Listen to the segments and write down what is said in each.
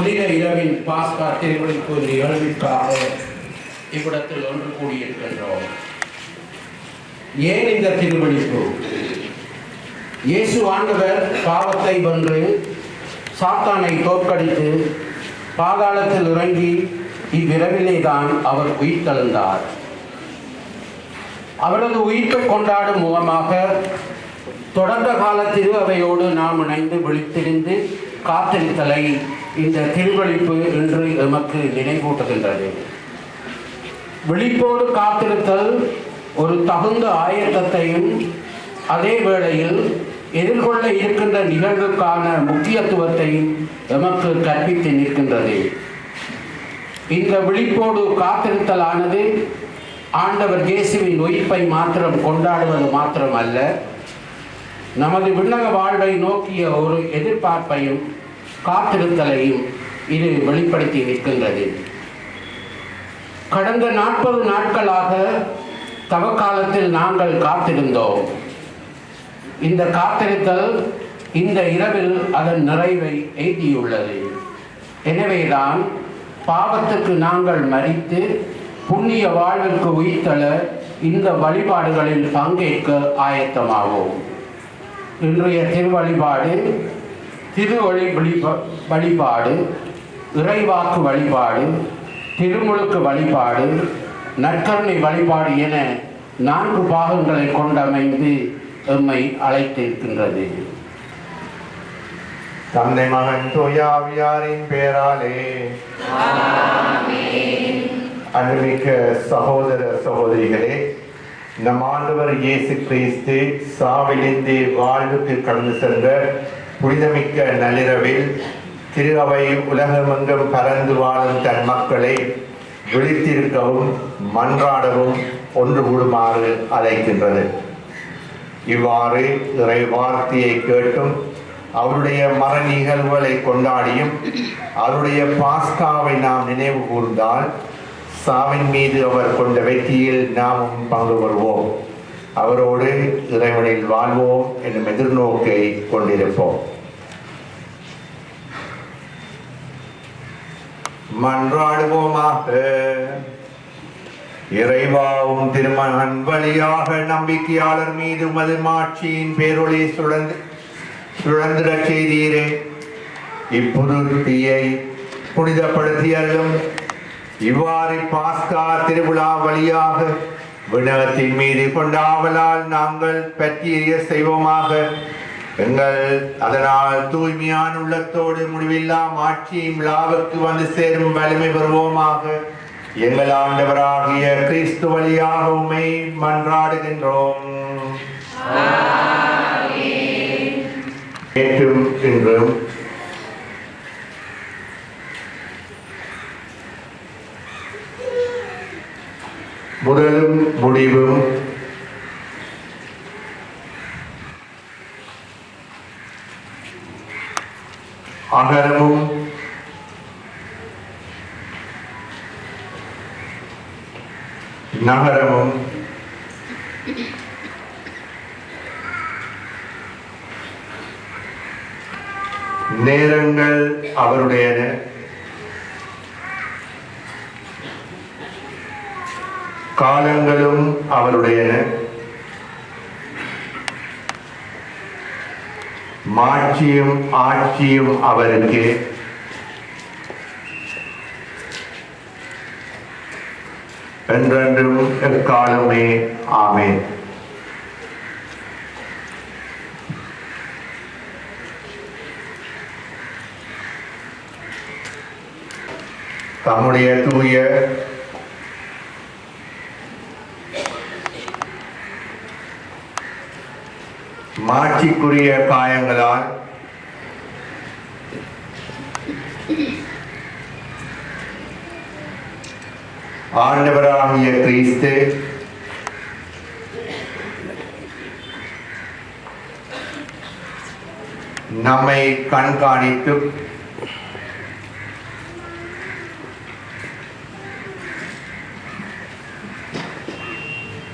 புனித இரவின் பாஸ்கா திருவிழிப்பு நிகழ்விற்காக இவ்விடத்தில் ஒன்று கூடியிருக்கின்றோம். ஏன் இந்த திருவிழிப்பு? இயேசு ஆண்டவர் பாவத்தை வென்று சாத்தானை தோற்கடித்து பாதாளத்தில் இறங்கி இவ்விரவிலே தான் அவர் உயிர்த்தெழுந்தார். அவரது உயிர்ப்பை கொண்டாடும் முகமாக தொடர்ந்த கால திருவையோடு நாம் இணைந்து விழித்திருந்து காத்திருத்தலை இந்த திருவழிப்பு என்று எமக்கு நினைவூட்டுகின்றது. விழிப்போடு காத்திருத்தல் ஒரு தகுந்த ஆயத்தத்தையும் அதே வேளையில் எதிர்கொள்ள இருக்கின்ற நிகழ்வுக்கான முக்கியத்துவத்தையும் எமக்கு கற்பித்து நிற்கின்றது. இந்த விழிப்போடு காத்திருத்தலானது ஆண்டவர் இயேசுவின் உயிர்ப்பை மாத்திரம் கொண்டாடுவது மாத்திரமல்ல, நமது விண்ணக வாழ்வை நோக்கிய ஒரு எதிர்பார்ப்பையும் காத்திருத்தலையும் இது வெளிப்படுத்தி நிற்கின்றது. கடந்த 40 நாட்களாக தவக்காலத்தில் நாங்கள் காத்திருந்தோம். இந்த காத்திருத்தல் இந்த இரவில் அதன் நிறைவை எய்தியுள்ளது. எனவேதான் பாவத்துக்கு நாங்கள் மரித்து புண்ணிய வாழ்விற்கு உயிர்த்தெழ இந்த வழிபாடுகளில் பங்கேற்க ஆயத்தமாவோம். இன்றைய திருவழிபாடு திருவழி வழிபாடு, இறைவாக்கு வழிபாடு, திருமுழுக்கு வழிபாடு, நற்கருணை வழிபாடு என 4 பாகங்களை கொண்டமைந்து எம்மை அழைத்திருக்கின்றது. தந்தை மகன் தூய ஆவியாரின் பெயராலே ஆமென். அன்புமிக்க சகோதர சகோதரிகளே, நம் ஆண்டவர் இயேசு கிறிஸ்து சாவிலிருந்து வாழ்வுக்கு கடந்து சென்ற புனிதமிக்க நள்ளிரவில் திரு அவை உலகமெங்கும் பறந்து வாழும் தன் மக்களை விழித்திருக்கவும் மன்றாடவும் ஒன்று கூடுமாறு அழைக்கின்றது. இவ்வாறு இறை வார்த்தையை கேட்டும் அவருடைய மர நிகழ்வுகளை கொண்டாடியும் அவருடைய பாஸ்காவை நாம் நினைவு கூர்ந்தால் சாவின் மீது அவர் கொண்ட வெற்றியில் நாமும் பங்கு கொள்வோம். அவரோடு இறைவனில் வாழ்வோம் என்னும் எதிர்நோக்கை கொண்டிருப்போம். மன்றாடுவோமாக. இறைவாவும் திருமகன் வழியாக நம்பிக்கையாளர் மீது உமது மாட்சியின் பேரொளி சுழந்திடச் செய்தீரே. இப்புதுத்தியை புனிதப்படுத்தியலும் இவ்வாறு பாஸ்கா திருவிழா வழியாக விண்ணகத்தின் மீது கொண்ட ஆவலால் நாங்கள் பற்றிய செய்வோமாக. எங்கள் அதனால் தூய்மையான உள்ளத்தோடு முடிவில்லா மாட்சியின் விழாவுக்கு வந்து சேரும் வலிமை பெறுவோமாக. எங்கள் ஆண்டவராகிய கிறிஸ்து வழியாக உம்மை மன்றாடுகின்றோம். நேற்றும் இன்றும் முதலும் முடிவும் அகரமும் நகரமும் நேரங்கள் அவருடையன, காலங்களும் அவருடையன, மாட்சியும் ஆட்சியும் அவருக்கு. என்றென்றும் எக்காலமே ஆமென். தம்முடைய தூய மாட்சிக்குரிய காயங்களால் ஆண்டவராகிய கிறிஸ்து நம்மை கண்காணித்து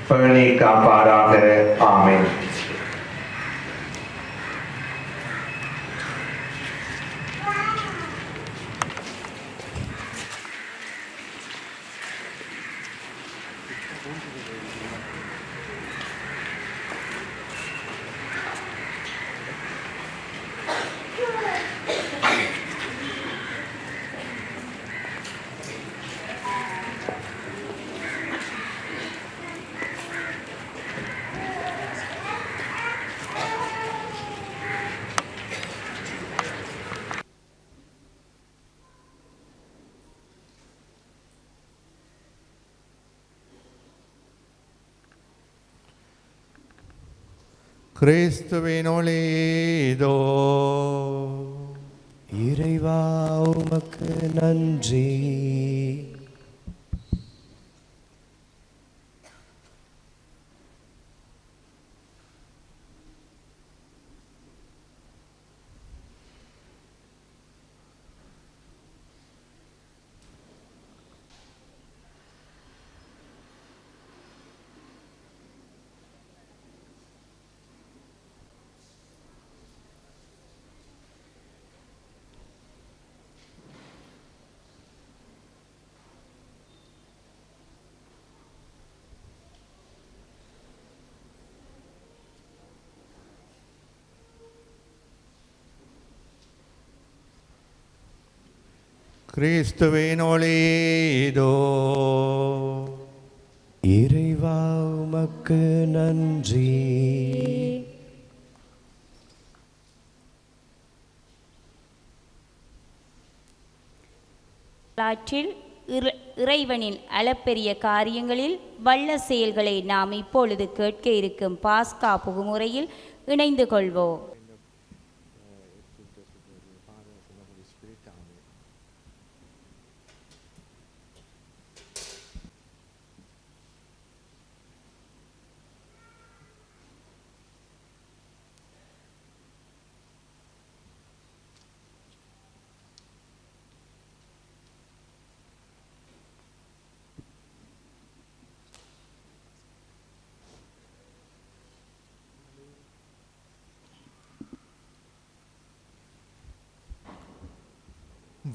பேணி காப்பாராக. ஆமென். கிறிஸ்துவின் ஒளிதோ. இறைவா உமக்கு நன்றி. கிறிஸ்துவின் ஒளிதோ. இறைவா உமக்கு நன்றி. வரலாற்றில் இறைவனின் அளப்பெரிய காரியங்களில் வல்ல செயல்களை நாம் இப்பொழுது கேட்க இருக்கும் பாஸ்கா புகுமுறையில் இணைந்து கொள்வோம்.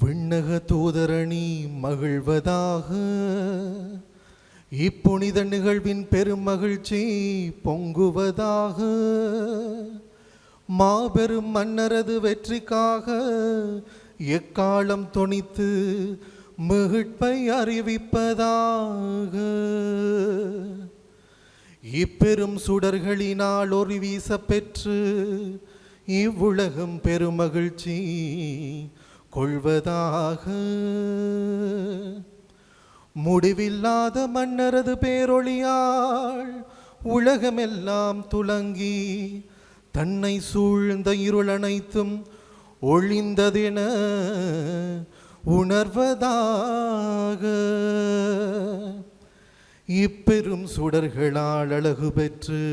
விண்ணக தூதரணி மகிழ்வதாக. இப்புனித நிகழ்வின் பெரும் மகிழ்ச்சி பொங்குவதாக. மாபெரும் மன்னரது வெற்றிக்காக எக்காலம் தொனித்து மகிழ்ப்பை அறிவிப்பதாக. இப்பெரும் சுடர்களினால் ஒரு வீச பெற்று இவ்வுலகம் பெருமகிழ்ச்சி கொள்வதாக. முடிவில்லாத மன்னரது பேரொளியால் உலகமெல்லாம் துலங்கி தன்னை சூழ்ந்த இருள் அனைத்தும் ஒளிந்ததென உணர்வதாக. இப்பெரும் சுடர்களால் அழகு பெற்று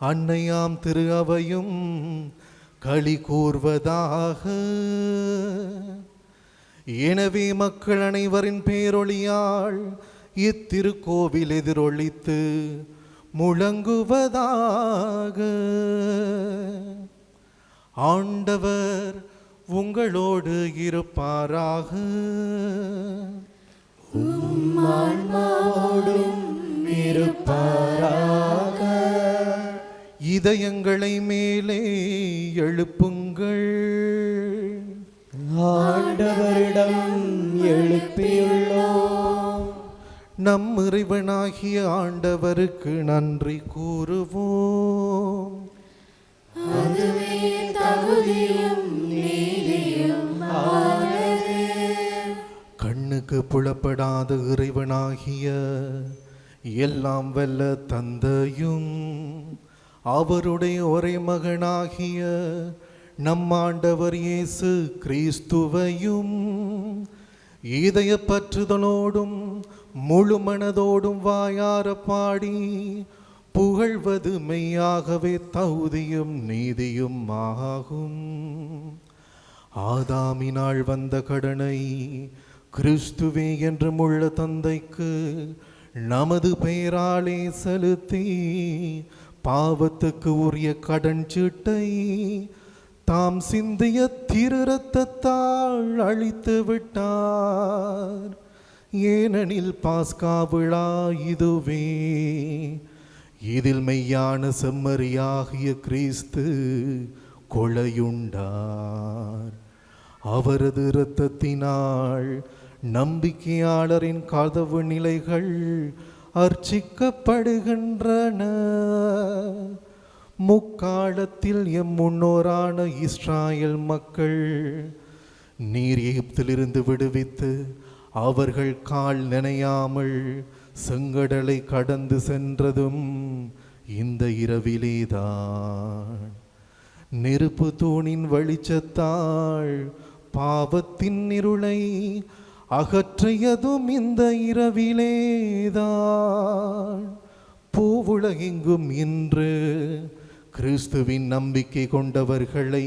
அன்னையாம் திரு அவையும் களி கூர்வதாக. எனவே மக்கள் அனைவரின் பேரொளியால் இத்திருக்கோவில் எதிரொலித்து முழங்குவதாக. ஆண்டவர் உங்களோடு இருப்பாராக. இருப்பாராக. இதயங்களை மேலே எழுப்புங்கள். ஆண்டவரிடம் எழுப்பியுள்ளோம். நம் இறைவனாகிய ஆண்டவருக்கு நன்றி கூறுவோம். அதுவே தகுதியும் நீதியும் ஆனதே. கண்ணுக்கு புலப்படாத இறைவனாகிய எல்லாம் வல்ல தந்தையும் அவருடைய ஒரே மகனாகிய நம் ஆண்டவர் இயேசு கிறிஸ்துவையும் இதய பற்றுதலோடும் முழு மனதோடும் வாயார பாடி புகழ்வது மெய்யாகவே தகுதியும் நீதியும் ஆகும். ஆதாமினால் வந்த கடனை கிறிஸ்துவே என்றும் உள்ள தந்தைக்கு நமது பெயராலே செலுத்தி பாவத்துக்கு உரிய கடன் சீட்டை தாம் சிந்திய திரு இரத்தத்தால் அழித்து விட்டார். ஏனெனில் பாஸ்கா விழா இதுவே, இதில் மெய்யான செம்மறியாகிய கிறிஸ்து கொலையுண்டார். அவரது இரத்தத்தினால் நம்பிக்கையாளரின் கதவு நிலைகள் அர்ச்சிக்கப்படுகின்றன. முக்காலத்தில் எம் முன்னோரான இஸ்ராயல் மக்கள் நீர் எகிப்திலிருந்து விடுவித்து அவர்கள் கால் நனையாமல் செங்கடலை கடந்து சென்றதும் இந்த இரவிலேதான். நெருப்பு தூணின் வெளிச்சத்தால் பாவத்தின் இருளை அகற்றியதும் இந்த இரவிலேதான். பூவுலகெங்கும் இன்று கிறிஸ்துவின் நம்பிக்கை கொண்டவர்களை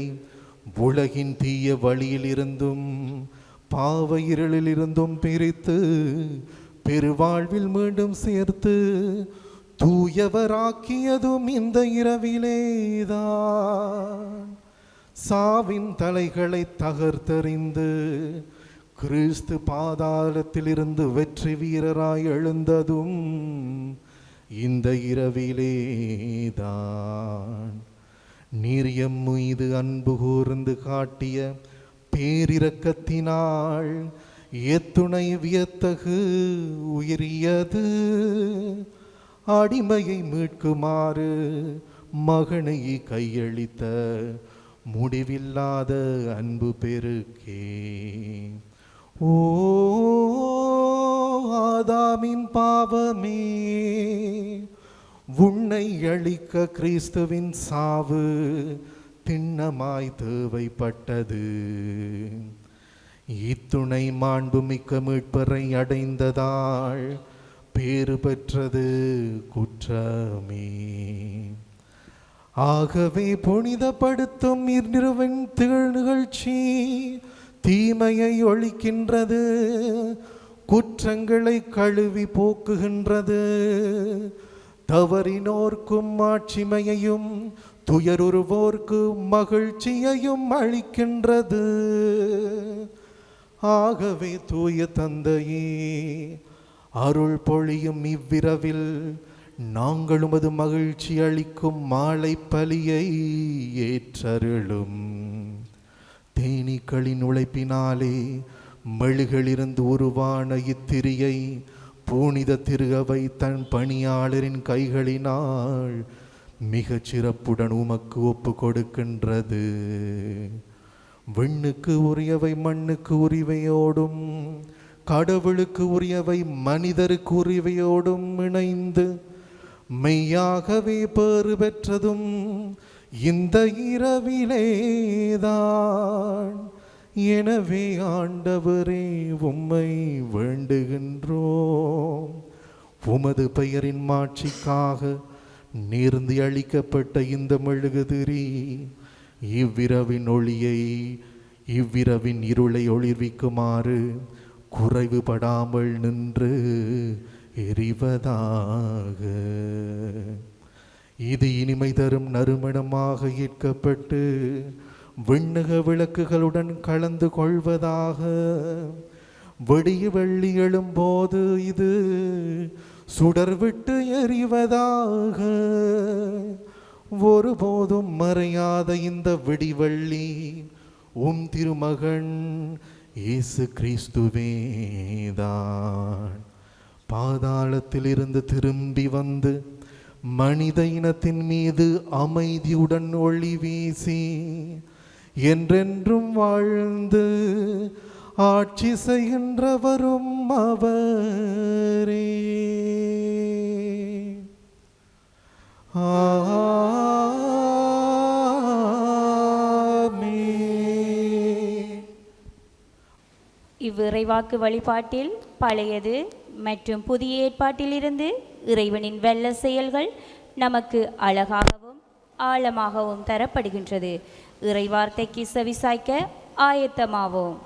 உலகின் தீய வழியிலிருந்தும் பாவ இருளிலிருந்தும் பிரித்து பெருவாழ்வில் மீண்டும் சேர்த்து தூயவராக்கியதும் இந்த இரவிலேதான். சாவின் தலைகளை தகர்த்தெறிந்து கிறிஸ்து பாதாளத்திலிருந்து வெற்றி வீரராய் எழுந்ததும் இந்த இரவிலேதான். நீர் எம் மீது அன்பு கூர்ந்து காட்டிய பேரிரக்கத்தினால் எத்துணை வியத்தகு உயரியது. அடிமையை மீட்குமாறு மகனை கையளித்த முடிவில்லாத அன்பு பெருக்கே. ஓ ஆதாமின் பாவமே, உன்னை அழிக்க கிறிஸ்துவின் சாவு திண்ணமாய் தேவைப்பட்டது. இத்துணை மாண்புமிக்க மீட்பரை அடைந்ததால் பேறு பெற்றது குற்றமே. ஆகவே புனிதப்படுத்தும் இந்நிறுவின் திகழ் நிகழ்ச்சி தீமையை ஒழிக்கின்றது, குற்றங்களை கழுவி போக்குகின்றது, தவறினோர்க்கும் மாட்சிமையையும் துயருவோர்க்கு மகிழ்ச்சியையும் அளிக்கின்றது. ஆகவே தூய தந்தையே, அருள் பொழியும் இவ்விரவில் நாங்கள் உமது மகிழ்ச்சி அளிக்கும் மாலை பலியை ஏற்றருளும். தேனீக்களின் உழைப்பினாலே மெழுகளிலிருந்து உருவான இத்திரியை புனித திருகவை தன் பணியாளரின் கைகளினால் மிகச் சிறப்புடன் உமக்கு ஒப்பு கொடுக்கின்றது. விண்ணுக்கு உரியவை மண்ணுக்கு உரியவையோடும் கடவுளுக்கு உரியவை மனிதருக்கு உரியவையோடும் இணைந்து மெய்யாகவே பேறு பெற்றதும் இந்த இரவிலேதான். எனவே ஆண்டவரே, உம்மை வேண்டுகின்றோம். உமது பெயரின் மாட்சிக்காக நேர்ந்து அளிக்கப்பட்ட இந்த மெழுகுதிரி இவ்விரவின் ஒளியை இவ்விரவின் இருளை ஒளிர்விக்குமாறு குறைவுபடாமல் நின்று எரிவதாக. இது இனிமை தரும் நறுமணமாக ஈர்க்கப்பட்டு விண்ணக விளக்குகளுடன் கலந்து கொள்வதாக. வெடிய வெள்ளி எழும்போது இது சுடர்விட்டு எரிவதாக. ஒருபோதும் மறையாத இந்த விடிவள்ளி உம் திருமகன் இயேசு கிறிஸ்துவேதான். பாதாளத்திலிருந்து திரும்பி வந்து மனித இனத்தின் மீது அமைதியுடன் ஒளி வீசி என்றென்றும் வாழ்ந்து ஆட்சி செய்கின்றவரும் அவரே. இவ்விறைவாக்கு வழிபாட்டில் பழையது மற்றும் புதிய ஏற்பாட்டிலிருந்து இறைவனின் வெள்ள செயல்கள் நமக்கு அழகாகவும் ஆழமாகவும் தரப்படுகின்றது. இறைவார்த்தைக்கு செவிசாய்க்க ஆயத்தமாவோம்.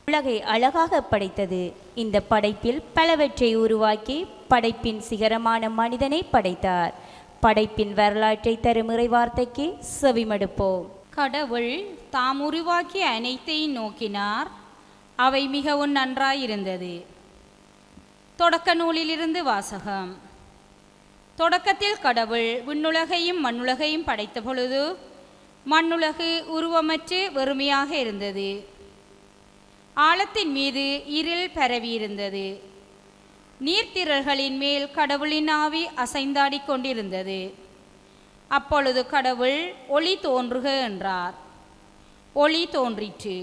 உலகை அழகாக படைத்தது. இந்த படைப்பில் பலவற்றை உருவாக்கி படைப்பின் சிகரமான மனிதனை படைத்தார். படைப்பின் வரலாற்றை தரும் இறைவார்த்தைக்கு செவிமடுப்போம். கடவுள் தாம் உருவாக்கிய அனைத்தையும் நோக்கினார். அவை மிகவும் நன்றாயிருந்தது. தொடக்க நூலிலிருந்து வாசகம். தொடக்கத்தில் கடவுள் விண்ணுலகையும் மண்ணுலகையும் படைத்த பொழுது மண்ணுலகு உருவமற்று வெறுமையாக இருந்தது. ஆழத்தின் மீது இருள் பரவியிருந்தது. நீர்த்திரள்களின் மேல் கடவுளின் ஆவி அசைந்தாடி கொண்டிருந்தது. அப்பொழுது கடவுள் ஒளி தோன்றுக என்றார். ஒளி தோன்றிற்று.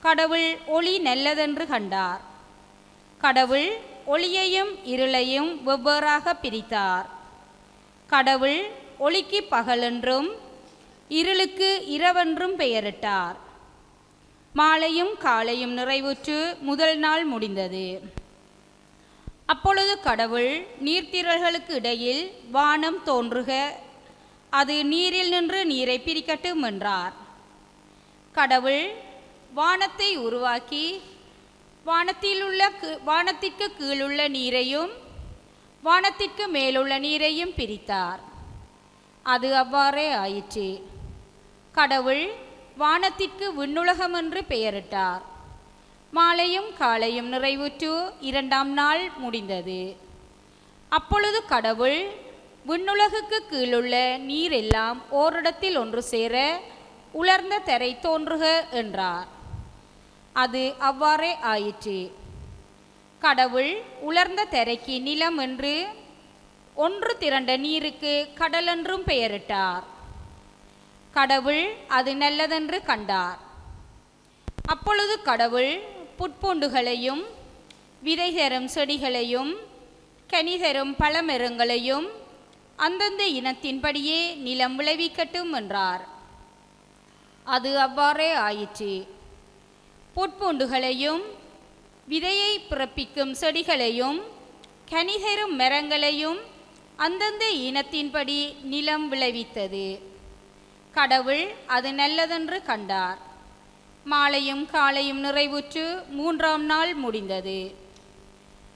கடவுள் ஒளி நல்லதென்று கண்டார். கடவுள் ஒளியையும் இருளையும் வெவ்வேறாக பிரித்தார். கடவுள் ஒளிக்கு பகலென்றும் இருளுக்கு இரவென்றும் பெயரிட்டார். மாலையும் காலையும் நிறைவுற்று முதல் நாள் முடிந்தது. அப்பொழுது கடவுள் நீர்த்திரள்களுக்கு இடையில் வானம் தோன்றுக, அது நீரில் நின்று நீரை பிரிக்கட்டும் என்றார். கடவுள் வானத்தை உருவாக்கி வானத்திற்கு கீழுள்ள நீரையும் வானத்திற்கு மேலுள்ள நீரையும் பிரித்தார். அது அவ்வாறே ஆயிற்று. கடவுள் வானத்திற்கு விண்ணுலகம் என்று பெயரிட்டார். மாலையும் காலையும் நிறைவுற்று இரண்டாம் நாள் முடிந்தது. அப்பொழுது கடவுள் விண்ணுலகுக்கு கீழுள்ள நீர் எல்லாம் ஓரிடத்தில் ஒன்று சேர உலர்ந்த தரை தோன்றுக என்றார். அது அவ்வாறே ஆயிற்று. கடவுள் உலர்ந்த தரைக்கு நிலம் என்று ஒன்று திரண்ட நீருக்கு கடல் என்றும் பெயரிட்டார். கடவுள் அது நல்லதென்று கண்டார். அப்பொழுது கடவுள் புட்பூண்டுகளையும் விதை தரும் செடிகளையும் கனி தரும் பழமரங்களையும் அந்தந்த இனத்தின்படியே நிலம் விளைவிக்கட்டும் என்றார். அது அவ்வாறே ஆயிற்று. புட்பூண்டுகளையும் விதையை பிறப்பிக்கும் செடிகளையும் கனி தரும் மரங்களையும் அந்தந்த இனத்தின்படி நிலம் விளைவித்தது. கடவுள் அது நல்லதென்று கண்டார். மாலையும் காலையும் நிறைவுற்று மூன்றாம் நாள் முடிந்தது.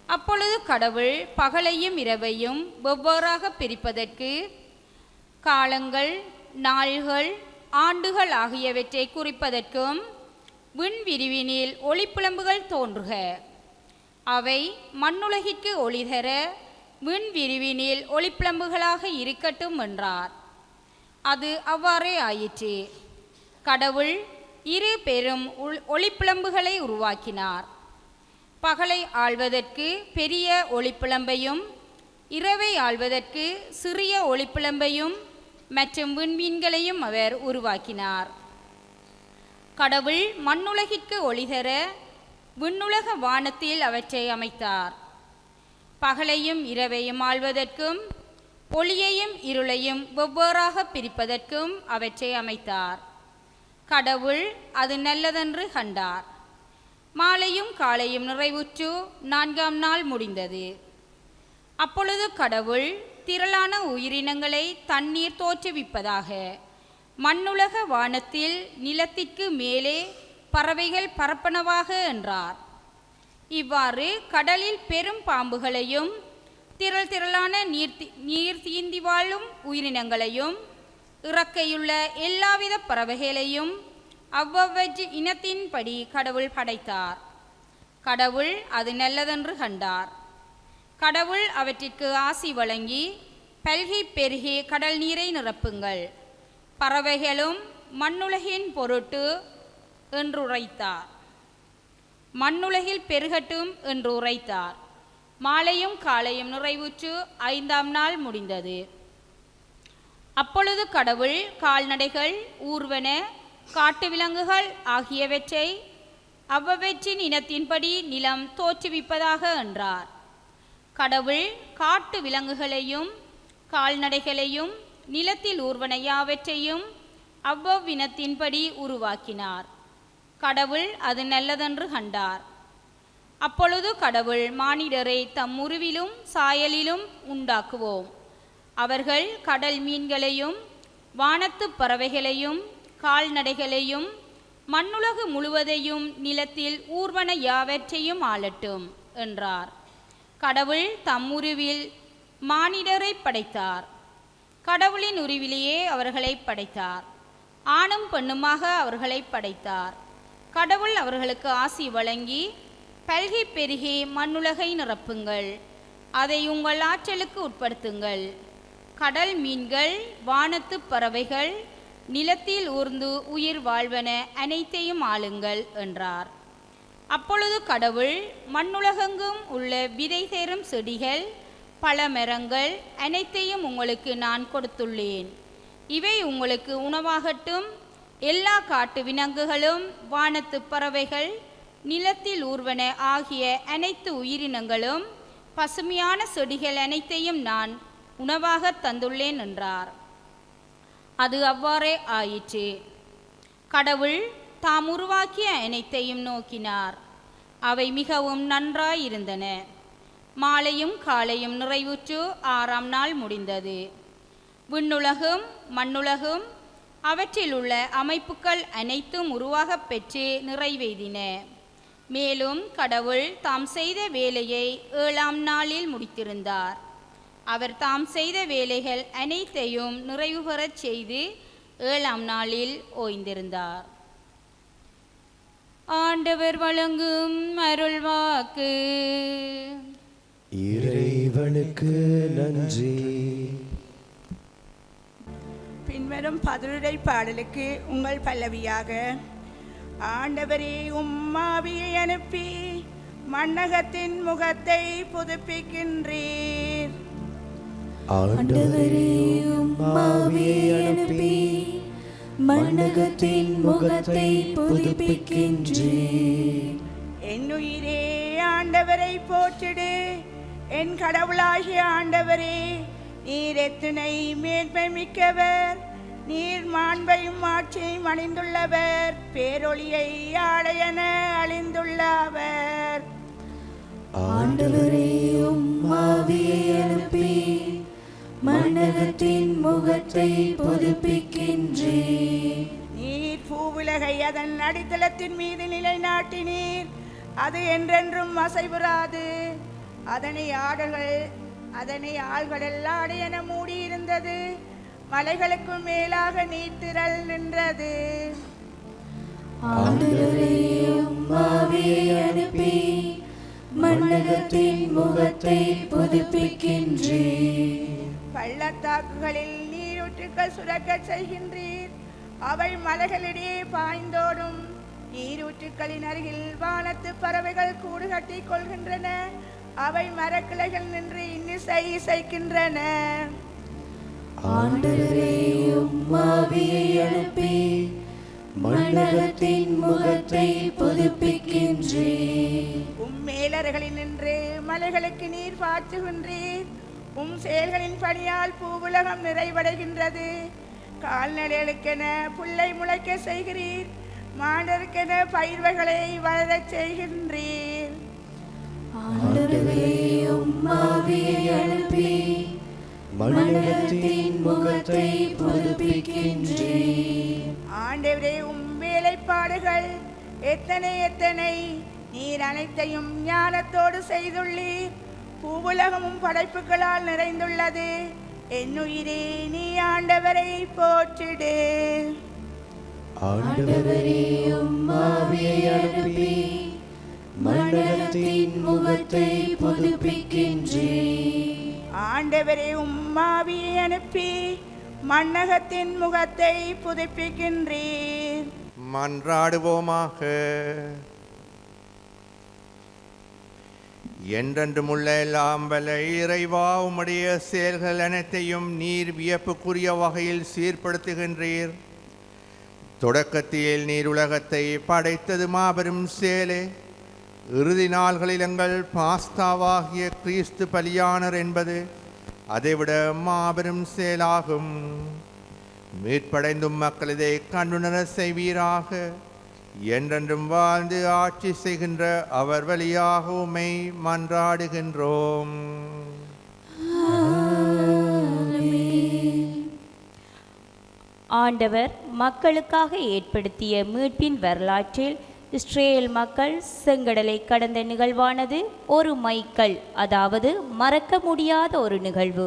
அப்பொழுது கடவுள் பகலையும் இரவையும் வெவ்வேறாக பிரிப்பதற்கு காலங்கள், நாள்கள், ஆண்டுகள் ஆகியவற்றை குறிப்பதற்கும் விண்விரிவினில் ஒளிப்பிழம்புகள் தோன்றுக, அவை மண்ணுலகிற்கு ஒளி தர விண்விரிவினில் ஒளிப்பிழம்புகளாக இருக்கட்டும் என்றார். அது அவ்வாறே ஆயிற்று. கடவுள் இரு பெரும் ஒளிப்பிழம்புகளை உருவாக்கினார். பகலை ஆள்வதற்கு பெரிய ஒளிப்பிழம்பையும் இரவை ஆள்வதற்கு சிறிய ஒளிப்பிழம்பையும் மற்றும் விண்மீன்களையும் அவர் உருவாக்கினார். கடவுள் மண்ணுலகிற்கு ஒளி தர விண்ணுலக வானத்தில் அவற்றை அமைத்தார். பகலையும் இரவையும் ஆள்வதற்கும் ஒளியையும் இருளையும் வெவ்வேறாக பிரிப்பதற்கும் அவற்றை அமைத்தார். கடவுள் அது நல்லதென்று கண்டார். மாலையும் காலையும் நிறைவுற்று நான்காம் நாள் முடிந்தது. அப்பொழுது கடவுள் திரளான உயிரினங்களை தண்ணீர் தோற்றுவிப்பதாக, மண்ணுலக வானத்தில் நிலத்திற்கு மேலே பறவைகள் பரப்பனவாக என்றார். இவ்வாறு கடலில் பெரும் பாம்புகளையும் திரள் திரளான நீர் தீந்தி வாழும் உயிரினங்களையும் இறக்கையுள்ள எல்லாவித பறவைகளையும் அவ்வவற்று இனத்தின்படி கடவுள் படைத்தார். கடவுள் அது நல்லதென்று கண்டார். கடவுள் அவற்றிற்கு ஆசி வழங்கி, பல்கி பெருகி கடல் நீரை நிரப்புங்கள், பறவைகளும் மண்ணுலகின் பொருட்டு என்று உரைத்தார். மண்ணுலகில் பெருகட்டும் என்று உரைத்தார். மாலையும் காலையும் நிறைவுற்று ஐந்தாம் நாள் முடிந்தது. அப்பொழுது கடவுள் கால்நடைகள், ஊர்வன, காட்டு விலங்குகள் ஆகியவற்றை அவ்வவற்றின் இனத்தின்படி நிலம் தோற்றுவிப்பதாக என்றார். கடவுள் காட்டு விலங்குகளையும் கால்நடைகளையும் நிலத்தில் ஊர்வன யாவற்றையும் அவ்வவ்வினத்தின்படி உருவாக்கினார். கடவுள் அது நல்லதென்று கண்டார். அப்பொழுது கடவுள் மானிடரை தம் உருவிலும் சாயலிலும் உண்டாக்குவோம். அவர்கள் கடல் மீன்களையும் வானத்து பறவைகளையும் கால்நடைகளையும் மண்ணுலகு முழுவதையும் நிலத்தில் ஊர்வன யாவற்றையும் ஆளட்டும் என்றார். கடவுள் தம் உருவில் மானிடரை படைத்தார். கடவுளின் உருவிலேயே அவர்களை படைத்தார். ஆணும் பெண்ணுமாக அவர்களை படைத்தார். கடவுள் அவர்களுக்கு ஆசி வழங்கி பல்கி பெருகி மண்ணுலகை நிரப்புங்கள், அதை உங்கள் ஆற்றலுக்கு உட்படுத்துங்கள். கடல் மீன்கள், வானத்து பறவைகள், நிலத்தில் ஊர்ந்து உயிர் வாழ்வன அனைத்தையும் ஆளுங்கள் என்றார். அப்பொழுது கடவுள் மண்ணுலகெங்கும் உள்ள விதை தேரும் செடிகள், பல மரங்கள் அனைத்தையும் உங்களுக்கு நான் கொடுத்துள்ளேன். இவை உங்களுக்கு உணவாகட்டும். எல்லா காட்டு விலங்குகளும், வானத்து பறவைகள், நிலத்தில் ஊர்வன ஆகிய அனைத்து உயிரினங்களும், பசுமையான செடிகள் அனைத்தையும் நான் உணவாக தந்துள்ளேன் என்றார். அது அவ்வாறே ஆயிற்று. கடவுள் தாம் உருவாக்கிய அனைத்தையும் நோக்கினார். அவை மிகவும் நன்றாயிருந்தன. மாலையும் காலையும் நிறைவுற்று 6ஆம் நாள் முடிந்தது. விண்ணுலகும் மண்ணுலகும் அவற்றில் உள்ள அமைப்புகள் அனைத்தும் உருவாகப் பெற்று நிறைவெய்தின. மேலும் கடவுள் தாம் செய்த வேலையை 7ஆம் நாளில் முடித்திருந்தார். அவர் தாம் செய்த வேலைகள் அனைத்தையும் நிறைவு பெறச் செய்து 7ஆம் நாளில் ஓய்ந்திருந்தார். ஆண்டவர் வழங்கும் அருள்வாக்கு. இறைவனுக்கு நன்றி. பின்வரும் பதிலுரை பாடலுக்கு உங்கள் பல்லவியாக: ஆண்டவரே உம்மாவியை அனுப்பி மண்ணகத்தின் முகத்தை புதுப்பிக்கின்றீர். ஆண்டவரே உம்மாவியை அனுப்பி மண்ணகத்தின் முகத்தை புதுப்பிக்கின்றீர். என்னுயிரே ஆண்டவரை போற்றிடு. என் கடவுளாகிய ஆண்டவரே, நீர் எத்தனை மேன்மை மிக்கவர். நீர் மாண்பையும் ஆட்சியையும் அணிந்துள்ளவர். பேரொளியை ஆடையென அழிந்துள்ளவர். ஆண்டவரே உம்மாவியை அனுப்பி மண்ணகத்தின் முகத்தை புதுப்பிக்கின்றீர். நீர் பூவுலகை அதன் அடித்தளத்தின் மீது நிலைநாட்டினீர். அது என்றென்றும் அசைவுறாது. அதனை ஆழ்கடல் ஆடையென மூடியிருந்தது. மலைகளுக்கு மேலாக நீர்த்திரள் நின்றது. ஆண்டவரே உம்மாவியை அனுப்பி மண்ணகத்தின் முகத்தை புதுப்பிக்கின்றீர். பள்ளத்தாக்குகளில் நீரூற்றுக்கள் சுரக்கச் செய்கின்றீர். அவை மலைகளிடையே பாய்ந்தோடும். நீரூற்றுக்களின் அருகில் வானத்து பறவைகள் கூடு கட்டிக் கொள்கின்றன. அவை மரக்கிளைகள் நின்று இன்னிசை இசைக்கின்றன. ஆண்டவரே உம்மாவியை அனுப்பி மண்ணகத்தின் முகத்தை புதுப்பிக்கின்றீர். மேலறைகளில் நின்று மலைகளுக்கு நீர் பாய்ச்சுகின்றீர். செயல்களின் பணியால் பூவுலகம் நிறைவடைகின்றது. கால்நடைகளுக்கென புல்லை முளைக்க செய்கிறீர். மாண்டருக்கென பயிர்வைகளை வளரச் செய்கின்றீர். ஆண்டவரே உம்மாவியை அனுப்பி மண்ணகத்தின் முகத்தை புதுப்பிக்கின்றீர். ஆண்டவரே வேலைப்பாடுகள் எத்தனை எத்தனை. நீர் அனைத்தையும் ஞானத்தோடு செய்துள்ளீர். பூவுலகமும் படைப்புகளால் நிறைந்துள்ளது. என்னுயிரே நீ ஆண்டவரை போற்றிடு. ஆண்டவரே உம்மாவியை அனுப்பி மண்ணகத்தின் முகத்தை புதுப்பிக்கின்றீர். ஆண்டவரே உம்மாவியை அனுப்பி மண்ணகத்தின் முகத்தை புதுப்பிக்கின்றீர். மன்றாடுவோமாக. என்றென்றுமுள்ள எல்லாம் வல்ல இறைவா, உம்முடைய செயல்கள் அனைத்தையும் நீர் வியப்புக்குரிய வகையில் சீர்படுத்துகின்றீர். தொடக்கத்தில் நீர் உலகத்தை படைத்தது மாபெரும் செயலே. இறுதி நாள்களில் எங்கள் பாஸ்தாவாகிய கிறிஸ்து பலியானர் என்பது அதைவிட மாபெரும் செயலாகும். மீட்படைந்தும் மக்கள் இதை கண்டுணர செய்வீராக. என்றென்றும் வாழ்ந்து ஆட்சி செய்கின்ற அவர் வழியாக உம்மை மன்றாடுகின்றோம். ஆண்டவர் மக்களுக்காக ஏற்படுத்திய மீட்பின் வரலாற்றில் இஸ்ரேல் மக்கள் செங்கடலை கடந்த நிகழ்வானது ஒரு மைல்கல், அதாவது மறக்க முடியாத ஒரு நிகழ்வு.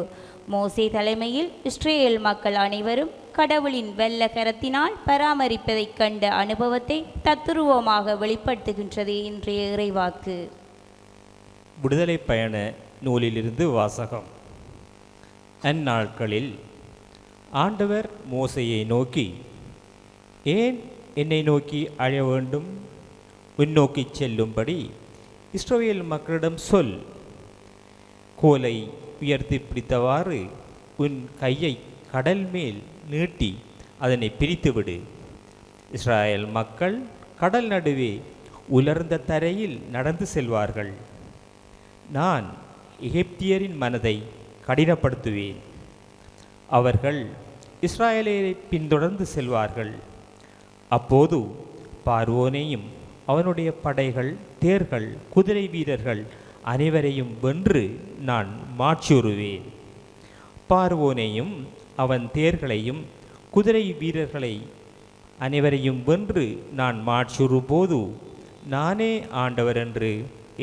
மோசே தலைமையில் இஸ்ரேல் மக்கள் அனைவரும் கடவுளின் வெள்ள கரத்தினால் பராமரிப்பதைக் கண்ட அனுபவத்தை தத்துருவமாக வெளிப்படுத்துகின்றது இன்றைய இறைவாக்கு. விடுதலை பயண நூலிலிருந்து வாசகம். அந்நாட்களில் ஆண்டவர் மோசையை நோக்கி, ஏன் என்னை நோக்கி அழ வேண்டும்? உன்னோக்கி செல்லும்படி இஸ்ரவேல் மக்களிடம் சொல். கோலை உயர்த்தி பிடித்தவாறு உன் கையை கடல் மேல் நீட்டி அதனை பிரித்துவிடு. இஸ்ராயேல் மக்கள் கடல் நடுவே உலர்ந்த தரையில் நடந்து செல்வார்கள். நான் எகிப்தியரின் மனதை கடினப்படுத்துவேன். அவர்கள் இஸ்ராயேலை பின்தொடர்ந்து செல்வார்கள். அப்போது பார்வோனையும் அவனுடைய படைகள், தேர்கள், குதிரை வீரர்கள் அனைவரையும் வென்று நான் மாட்சியுறுவேன். பார்வோனையும் அவன் தேர்களையும் குதிரை வீரர்களை அனைவரையும் வென்று நான் மாட்சியுறும்போது நானே ஆண்டவர் என்று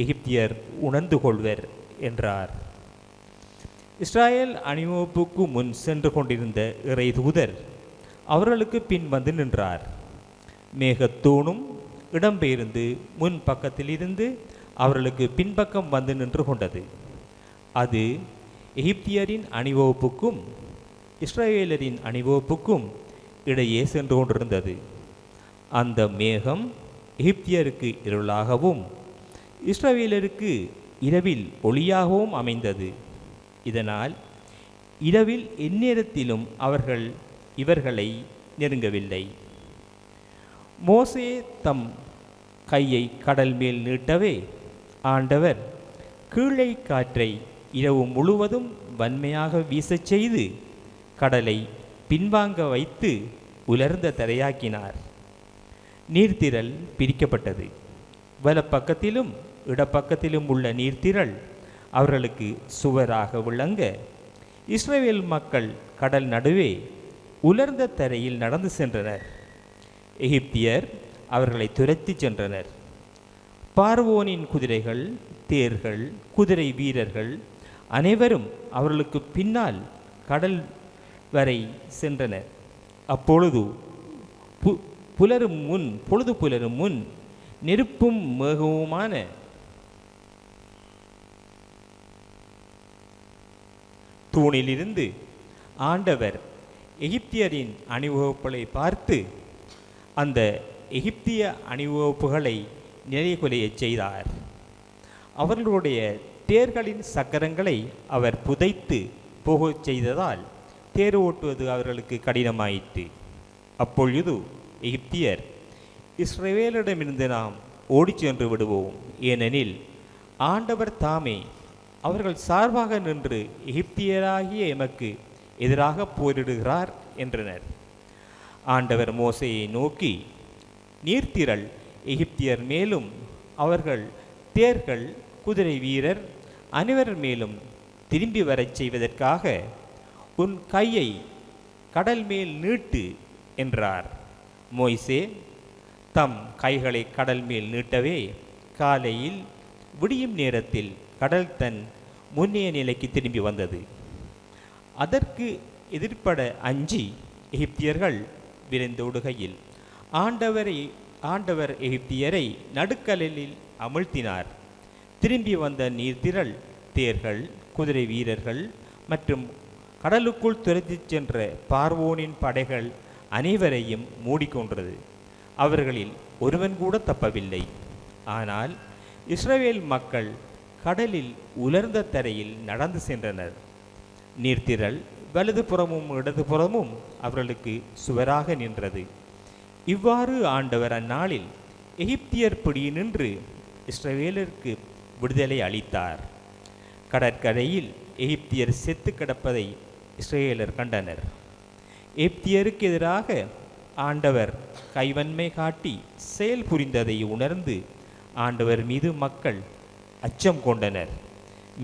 எகிப்தியர் உணர்ந்து கொள்வர் என்றார். இஸ்ராயேல் அணிவகுப்புக்கு முன் சென்று கொண்டிருந்த இறை தூதர் அவர்களுக்கு பின் வந்து நின்றார். மேகத்தூணும் இடம்பெயர்ந்து முன் பக்கத்தில் இருந்து அவர்களுக்கு பின்பக்கம் வந்து நின்று கொண்டது. அது எகிப்தியரின் அணிவகுப்புக்கும் இஸ்ரவேலரின் அணிவகுப்புக்கும் இடையே சென்று கொண்டிருந்தது. அந்த மேகம் எகிப்தியருக்கு இருளாகவும் இஸ்ரவேலருக்கு இரவில் ஒளியாகவும் அமைந்தது. இதனால் இரவில் எந்நேரத்திலும் அவர்கள் இவர்களை நெருங்கவில்லை. மோசே தம் கையை கடல் மேல் நீட்டவே ஆண்டவர் கீழே காற்றை இரவு முழுவதும் வன்மையாக வீசச் செய்து கடலை பின்வாங்க வைத்து உலர்ந்த தரையாக்கினார். நீர்த்திரள் பிரிக்கப்பட்டது. வலப்பக்கத்திலும் இடப்பக்கத்திலும் உள்ள நீர்த்திரள் அவர்களுக்கு சுவராக விளங்க இஸ்ரவேல் மக்கள் கடல் நடுவே உலர்ந்த தரையில் நடந்து சென்றனர். எகிப்தியர் அவர்களை துரத்தி சென்றனர். பார்வோனின் குதிரைகள், தேர்கள், குதிரை வீரர்கள் அனைவரும் அவர்களுக்கு பின்னால் கடல் வரை சென்றனர். அப்பொழுது பொழுது புலரும் முன் நெருப்பும் மேகவுமான தூணிலிருந்து ஆண்டவர் எகிப்தியரின் அணிவகுப்புகளை பார்த்து அந்த எகிப்திய அணிவகுப்புகளை நிலைகுலையச் செய்தார். அவர்களுடைய தேர்களின் சக்கரங்களை அவர் புதைத்து போகச் செய்ததால் தேர் ஓட்டுவது அவர்களுக்கு கடினமாயிற்று. அப்பொழுது எகிப்தியர், இஸ்ரவேலிடமிருந்து நாம் ஓடிச் சென்று விடுவோம், ஏனெனில் ஆண்டவர் தாமே அவர்கள் சார்பாக நின்று எகிப்தியராகிய எமக்கு எதிராக போரிடுகிறார் என்றனர். ஆண்டவர் மோசையை நோக்கி, நீர்த்திரள் எகிப்தியர் மேலும் அவர்கள் தேர்கள், குதிரை வீரர் அனைவர் மேலும் திரும்பி வரச் செய்வதற்காக உன் கையை கடல் மேல் நீட்டு என்றார். மோய்சே தம் கைகளை கடல் மேல் நீட்டவே காலையில் விடியும் நேரத்தில் கடல் தன் முன்னைய நிலைக்கு திரும்பி வந்தது. அதற்கு எதிர்ப்பட அஞ்சி எகிப்தியர்கள் விரைந்தோடுகையில் ஆண்டவர் எகிப்தியரை நடுக்கடலில் அமிழ்த்தினார். திரும்பி வந்த நீர்த்திரள் தேர்கள், குதிரை வீரர்கள் மற்றும் கடலுக்குள் துரத்திச் சென்ற பார்வோனின் படைகள் அனைவரையும் மூடிக்கொண்டது. அவர்களில் ஒருவன் கூட தப்பவில்லை. ஆனால் இஸ்ரவேல் மக்கள் கடலில் உலர்ந்த தரையில் நடந்து சென்றனர். நீர்த்திரள் வலதுபுறமும் இடதுபுறமும் அவர்களுக்கு சுவராக நின்றது. இவ்வாறு ஆண்டவர் அந்நாளில் எகிப்தியர் பிடியினின்று இஸ்ரவேலருக்கு விடுதலை அளித்தார். கடற்கரையில் எகிப்தியர் செத்து கிடப்பதை இஸ்ரவேலர் கண்டனர். எகிப்தியருக்கு எதிராக ஆண்டவர் கைவன்மை காட்டி செயல் புரிந்ததை உணர்ந்து ஆண்டவர் மீது மக்கள் அச்சம் கொண்டனர்.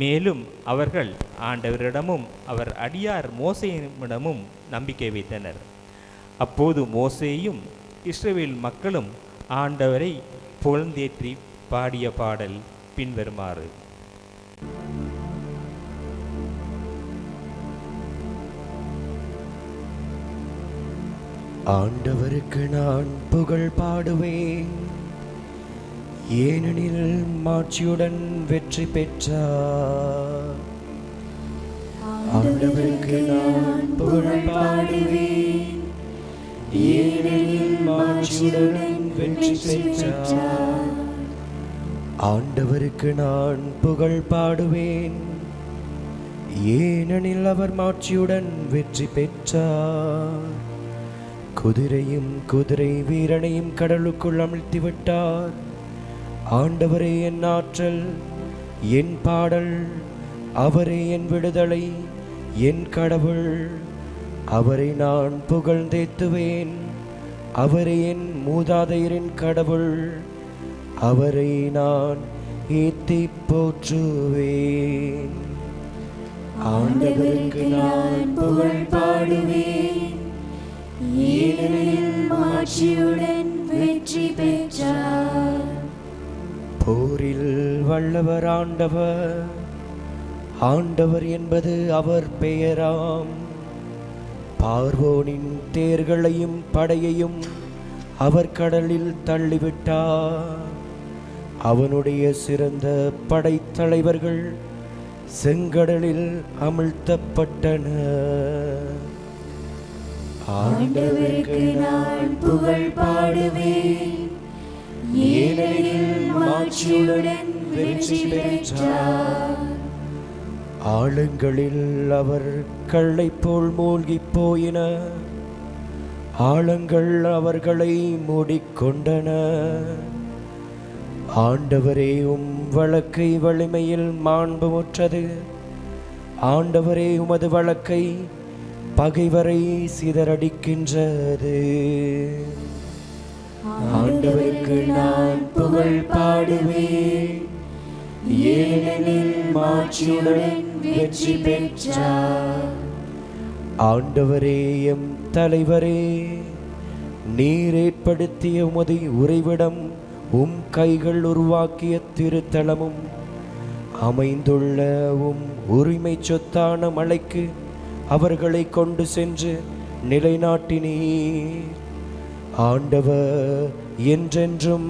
மேலும் அவர்கள் ஆண்டவரிடமும் அவர் அடியார் மோசேயிடமும் நம்பிக்கை வைத்தனர். அப்போது மோசேயும் இஸ்ரவேல் மக்களும் ஆண்டவரை புகழ்ந்தேற்றி பாடிய பாடல் பின்வருமாறு. ஆண்டவருக்கு நான் புகழ் பாடுவேன், ஏனெனில் மாட்சியுடன் வெற்றி பெற்றார். ஆண்டவருக்கு நான் புகழ் பாடுவேன், ஏனெனில் மாட்சியுடன் வெற்றி பெற்றார். ஆண்டவருக்கு நான் புகழ் பாடுவேன், ஏனெனில் அவர் மாட்சியுடன் வெற்றி பெற்றார். குதிரையும் குதிரை வீரனையும் கடலுக்குள் அமிழ்த்தி விட்டார். ஆண்டவரே என் ஆற்றல், என் பாடல், அவரே என் விடுதலை, என் கடவுள். அவரை நான் புகழ்ந்தேத்துவேன், அவரே என் மூதாதையரின் கடவுள். அவரை நான் ஏத்தி போற்றுவேன். ஆண்டவருக்கு நான் புகழ் பாடுவேன், ஏனெனில் மாட்சியுடன் வெற்றி பெற்றார். போரில் வல்லவர் ஆண்டவர், ஆண்டவர் என்பது அவர் பெயராம். பார்வோனின் தேர்களையும் படையையும் அவர் கடலில் தள்ளிவிட்டார். அவனுடைய சிறந்த படைத்தலைவர்கள் செங்கடலில் அமிழ்த்தப்பட்டனர். ஆண்டவருக்கு நான் புகழ் பாடுவேன், ஏனெனில் மாட்சியுடன் வெற்றி பெற்றார். ஆழங்களில் அவர் கல்லை போல் மூழ்கி போயின, ஆழங்கள் அவர்களை மூடிக்கொண்டன. ஆண்டவரே உம் வழக்கை வலிமையில் மாண்புமுற்றது. ஆண்டவரே உமது வழக்கை பகைவரை சிதறடிக்கின்றது. ஆண்டவருக்கு நான் புகழ் பாடுவேன், ஏனெனில் மாட்சியுடன் வெற்றி பெற்றார். ஆண்டவரே எம் தலைவரே, நீர் ஏற்படுத்திய உமது உறைவிடம், உம் கைகள் உருவாக்கிய திருத்தலமும் அமைந்துள்ள உம் உரிமை சொத்தான மலைக்கு அவர்களை கொண்டு சென்று நிலைநாட்டினீர். ஆண்டவர் என்றென்றும்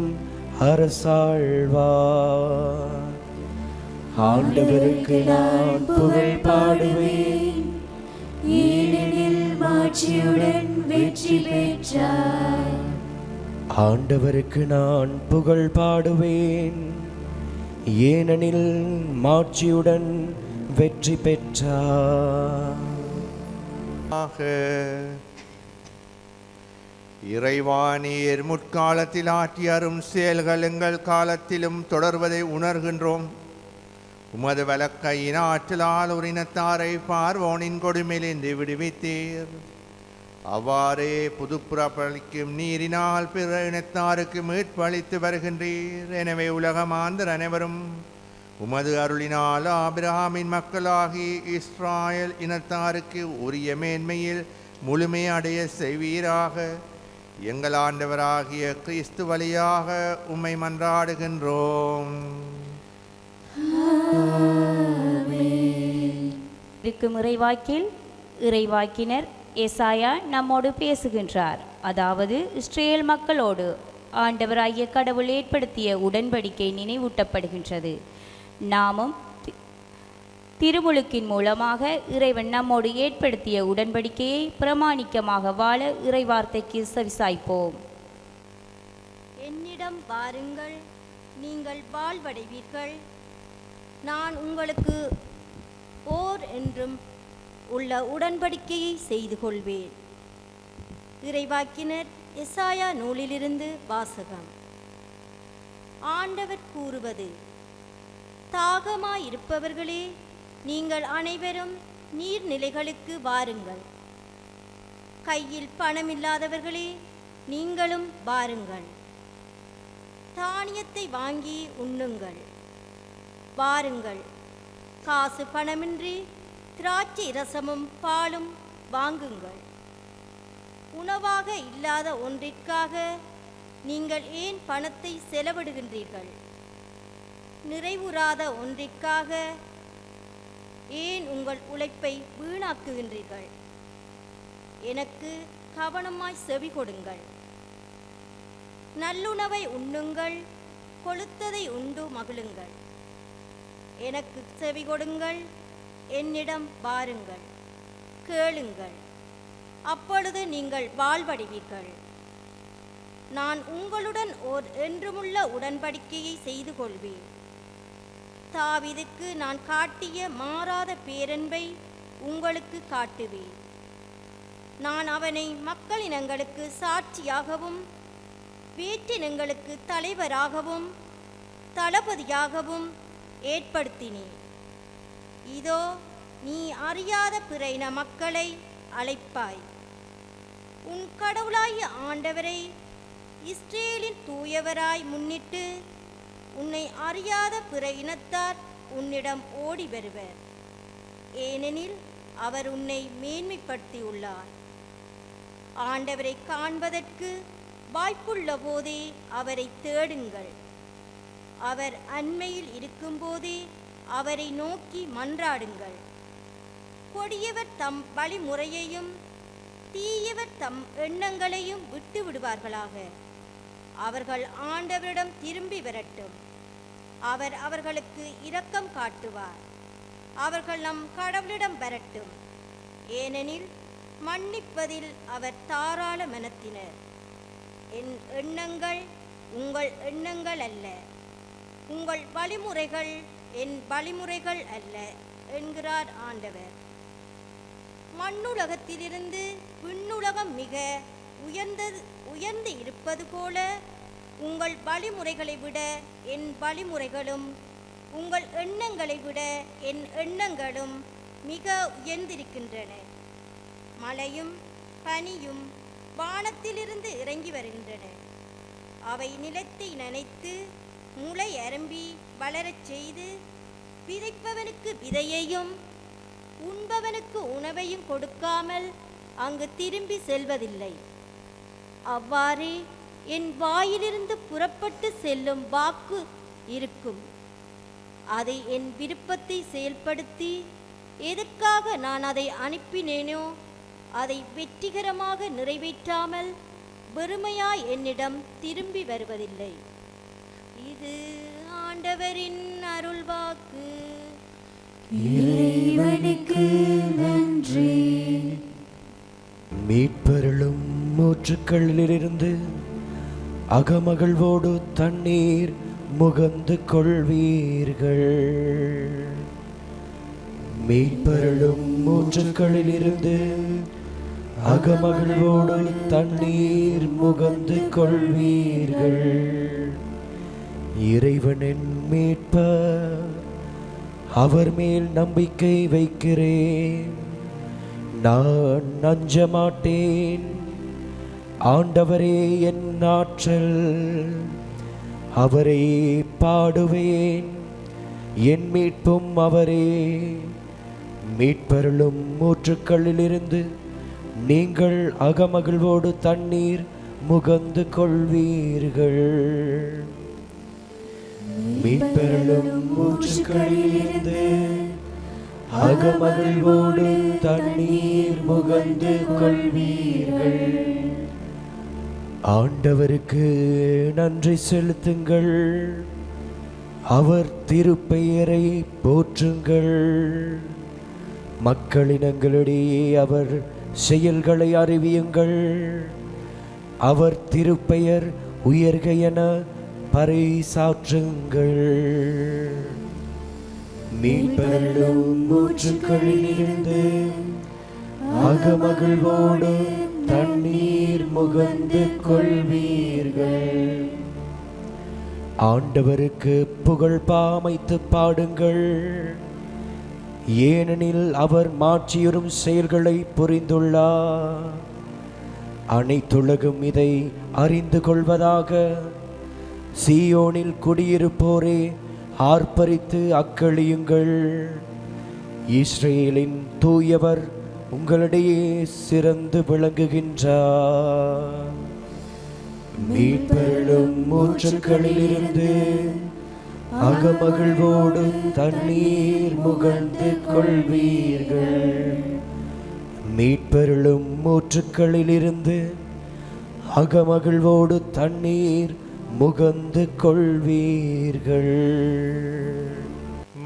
அரசாழ்வார். ஆண்டவருக்கு நான் புகழ் பாடுவேன், ஏனெனில் மாட்சியுடன் வெற்றி பெற்றார். ஆண்டவருக்கு நான் புகழ் பாடுவேன், ஏனெனில் மாட்சியுடன் வெற்றி பெற்றார். இறைவானீர் முற்காலத்தில் ஆற்றிய அரும் செயல்கள் எங்கள் காலத்திலும் தொடர்வதை உணர்கின்றோம். உமது வலக்கையின் ஆற்றலால் ஒரு இனத்தாரை பார்வோனின் கொடுமையிலிருந்து விடுவித்தீர். அவ்வாறே புதுப்புறப்பளிக்கும் நீரினால் பிற இனத்தாருக்கு மீட்பளித்து வருகின்றீர். எனவே உலகமாந்தர் அனைவரும் உமது அருளினால் ஆபிரகாமின் மக்களாகி இஸ்ராயல் இனத்தாருக்கு உரிய மேன்மையில் முழுமையடைய செய்வீராக. எங்கள் ஆண்டவராகிய கிறிஸ்து வழியாக உம்மை மன்றாடுகின்றோம். இருக்கும் இறைவாக்கில் இறைவாக்கினர் ஏசாயா நம்மோடு பேசுகின்றார். அதாவது இஸ்ரேல் மக்களோடு ஆண்டவராகிய கடவுள் ஏற்படுத்திய உடன்படிக்கை நினைவூட்டப்படுகின்றது. நாமும் திருமுழுக்கின் மூலமாக இறைவன் நம்மோடு ஏற்படுத்திய உடன்படிக்கையை பிரமாணிக்கமாக வாழ இறைவார்த்தைக்கு செவிசாய்ப்போம். என்னிடம் வாருங்கள், நீங்கள் வாழ்வடைவீர்கள். நான் உங்களுக்கு ஓர் என்றும் உள்ள உடன்படிக்கையை செய்து கொள்வேன். இறைவாக்கினர் எசாயா நூலிலிருந்து வாசகம். ஆண்டவர் கூறுவது: தாகமாயிருப்பவர்களே, நீங்கள் அனைவரும் நீர்நிலைகளுக்கு வாருங்கள். கையில் பணமில்லாதவர்களே, நீங்களும் வாருங்கள். தானியத்தை வாங்கி உண்ணுங்கள். வாருங்கள், காசு பணமின்றி திராட்சை ரசமும் பாலும் வாங்குங்கள். உணவாக இல்லாத ஒன்றிற்காக நீங்கள் ஏன் பணத்தை செலவிடுகின்றீர்கள்? நிறைவுறாத ஒன்றிற்காக ஏன் உங்கள் உழைப்பை வீணாக்குகின்றீர்கள்? எனக்கு கவனமாய் செவி கொடுங்கள். நல்லுணவை உண்ணுங்கள், கொழுத்ததை உண்டு மகிழுங்கள். எனக்கு செவி கொடுங்கள், என்னிடம் வாருங்கள், கேளுங்கள், அப்பொழுது நீங்கள் வாழ்வடைவீர்கள். நான் உங்களுடன் ஓர் என்றுமுள்ள உடன்படிக்கையை செய்து கொள்வேன். தாவீதுக்கு நான் காட்டிய மாறாத பேரன்பை உங்களுக்கு காட்டுவேன். நான் அவனை மக்களினங்களுக்கு சாட்சியாகவும் வேற்றினங்களுக்கு தலைவராகவும் தளபதியாகவும் ஏற்படுத்தினேன். இதோ நீ அறியாத பிற இன மக்களை அழைப்பாய். உன் கடவுளாகிய ஆண்டவரை இஸ்ரேலின் தூயவராய் முன்னிட்டு உன்னை அறியாத பிற இனத்தார் உன்னிடம் ஓடி வருவர். ஏனெனில் அவர் உன்னை மேன்மைப்படுத்தியுள்ளார். ஆண்டவரை காண்பதற்கு வாய்ப்புள்ள போதே அவரை தேடுங்கள். அவர் அண்மையில் இருக்கும்போதே அவரை நோக்கி மன்றாடுங்கள். கொடியவர் தம் வழிமுறையையும் தீயவர் தம் எண்ணங்களையும் விட்டு விடுவார்களாக. அவர்கள் ஆண்டவரிடம் திரும்பி வரட்டும். அவர் அவர்களுக்கு இரக்கம் காட்டுவார். அவர்கள் நம் கடவுளிடம் வரட்டும். ஏனெனில் மன்னிப்பதில் அவர் தாராள மனத்தினர். என் எண்ணங்கள் உங்கள் எண்ணங்கள் அல்ல, உங்கள் வழிமுறைகள் என் வழிமுறைகள் அல்ல என்கிறார் ஆண்டவர். மண்ணுலகத்திலிருந்து விண்ணுலகம் மிக உயர்ந்து இருப்பது போல உங்கள் வழிமுறைகளை விட என் வழிமுறைகளும் உங்கள் எண்ணங்களை விட என் எண்ணங்களும் மிக உயர்ந்திருக்கின்றன. மழையும் பனியும் வானத்திலிருந்து இறங்கி வருகின்றன. அவை நிலத்தை நனைத்து முளை அரும்பி வளரச் செய்து விதைப்பவனுக்கு விதையையும் உண்பவனுக்கு உணவையும் கொடுக்காமல் அங்கு திரும்பி செல்வதில்லை. அவ்வாறே என் வாயிலிருந்து புறப்பட்டு செல்லும் வாக்கு இருக்கும். அதை என் விருப்பத்தை செயல்படுத்தி எதற்காக நான் அதை அனுப்பினேனோ அதை வெற்றிகரமாக நிறைவேற்றாமல் வெறுமையாய் என்னிடம் திரும்பி வருவதில்லை. இது ஆண்டவரின் அருள்வாக்கு. இறைவனுக்கு நன்றி. மீட்பருளும் மூச்சுக்களிலிருந்து அகமகிழ்வோடு தண்ணீர் முகந்து கொள்வீர்கள். மீட்பருளும் மூச்சுக்களிலிருந்து அகமகிழ்வோடு தண்ணீர் முகந்து கொள்வீர்கள். இறைவனின் மீட்பர், அவர் மேல் நம்பிக்கை வைக்கிறேன். நான் அஞ்ச மாட்டேன். ஆண்டவரே என் ஆற்றல், அவரை பாடுவேன். என் மீட்பும் அவரே. மீட்பருளும் ஊற்றுக்களிலிருந்து நீங்கள் அகமகிழ்வோடு தண்ணீர் முகந்து கொள்வீர்கள். மீட்பருளும் ஊற்றுக்களிலிருந்து அகமகிழ்வோடு தண்ணீர் முகந்து கொள்வீர்கள். ஆண்டவருக்கு நன்றி செலுத்துங்கள். அவர் திருப்பெயரை போற்றுங்கள். மக்களினங்களிடையே அவர் செயல்களை அறிவியுங்கள். அவர் திருப்பெயர் உயர்க என பறைசாற்றுங்கள். மீட்பருளும் ஊற்றுக்களிலிருந்து அகமகிழ்வோடு தண்ணீர் முகந்து கொள்வீர்கள். ஆண்டவருக்கு புகழ் பாமைத்து பாடுங்கள். ஏனெனில் அவர் மாட்சியுறும் செயல்களை புரிந்துள்ளார். அனைத்துலகும் இதை அறிந்து கொள்வதாக. சீயோனில் குடியிருப்போரே ஆர்ப்பரித்து அக்களியுங்கள். இஸ்ரேலின் தூயவர் உங்களிடையே சிறந்து விளங்குகின்றார். மீட்பருளும் ஊற்றுக்களிலிருந்து அகமகிழ்வோடு தண்ணீர் முகந்து கொள்வீர்கள். மீட்பெருளும் ஊற்றுக்களிலிருந்து அகமகிழ்வோடு தண்ணீர் முகந்து கொள்வீர்கள்.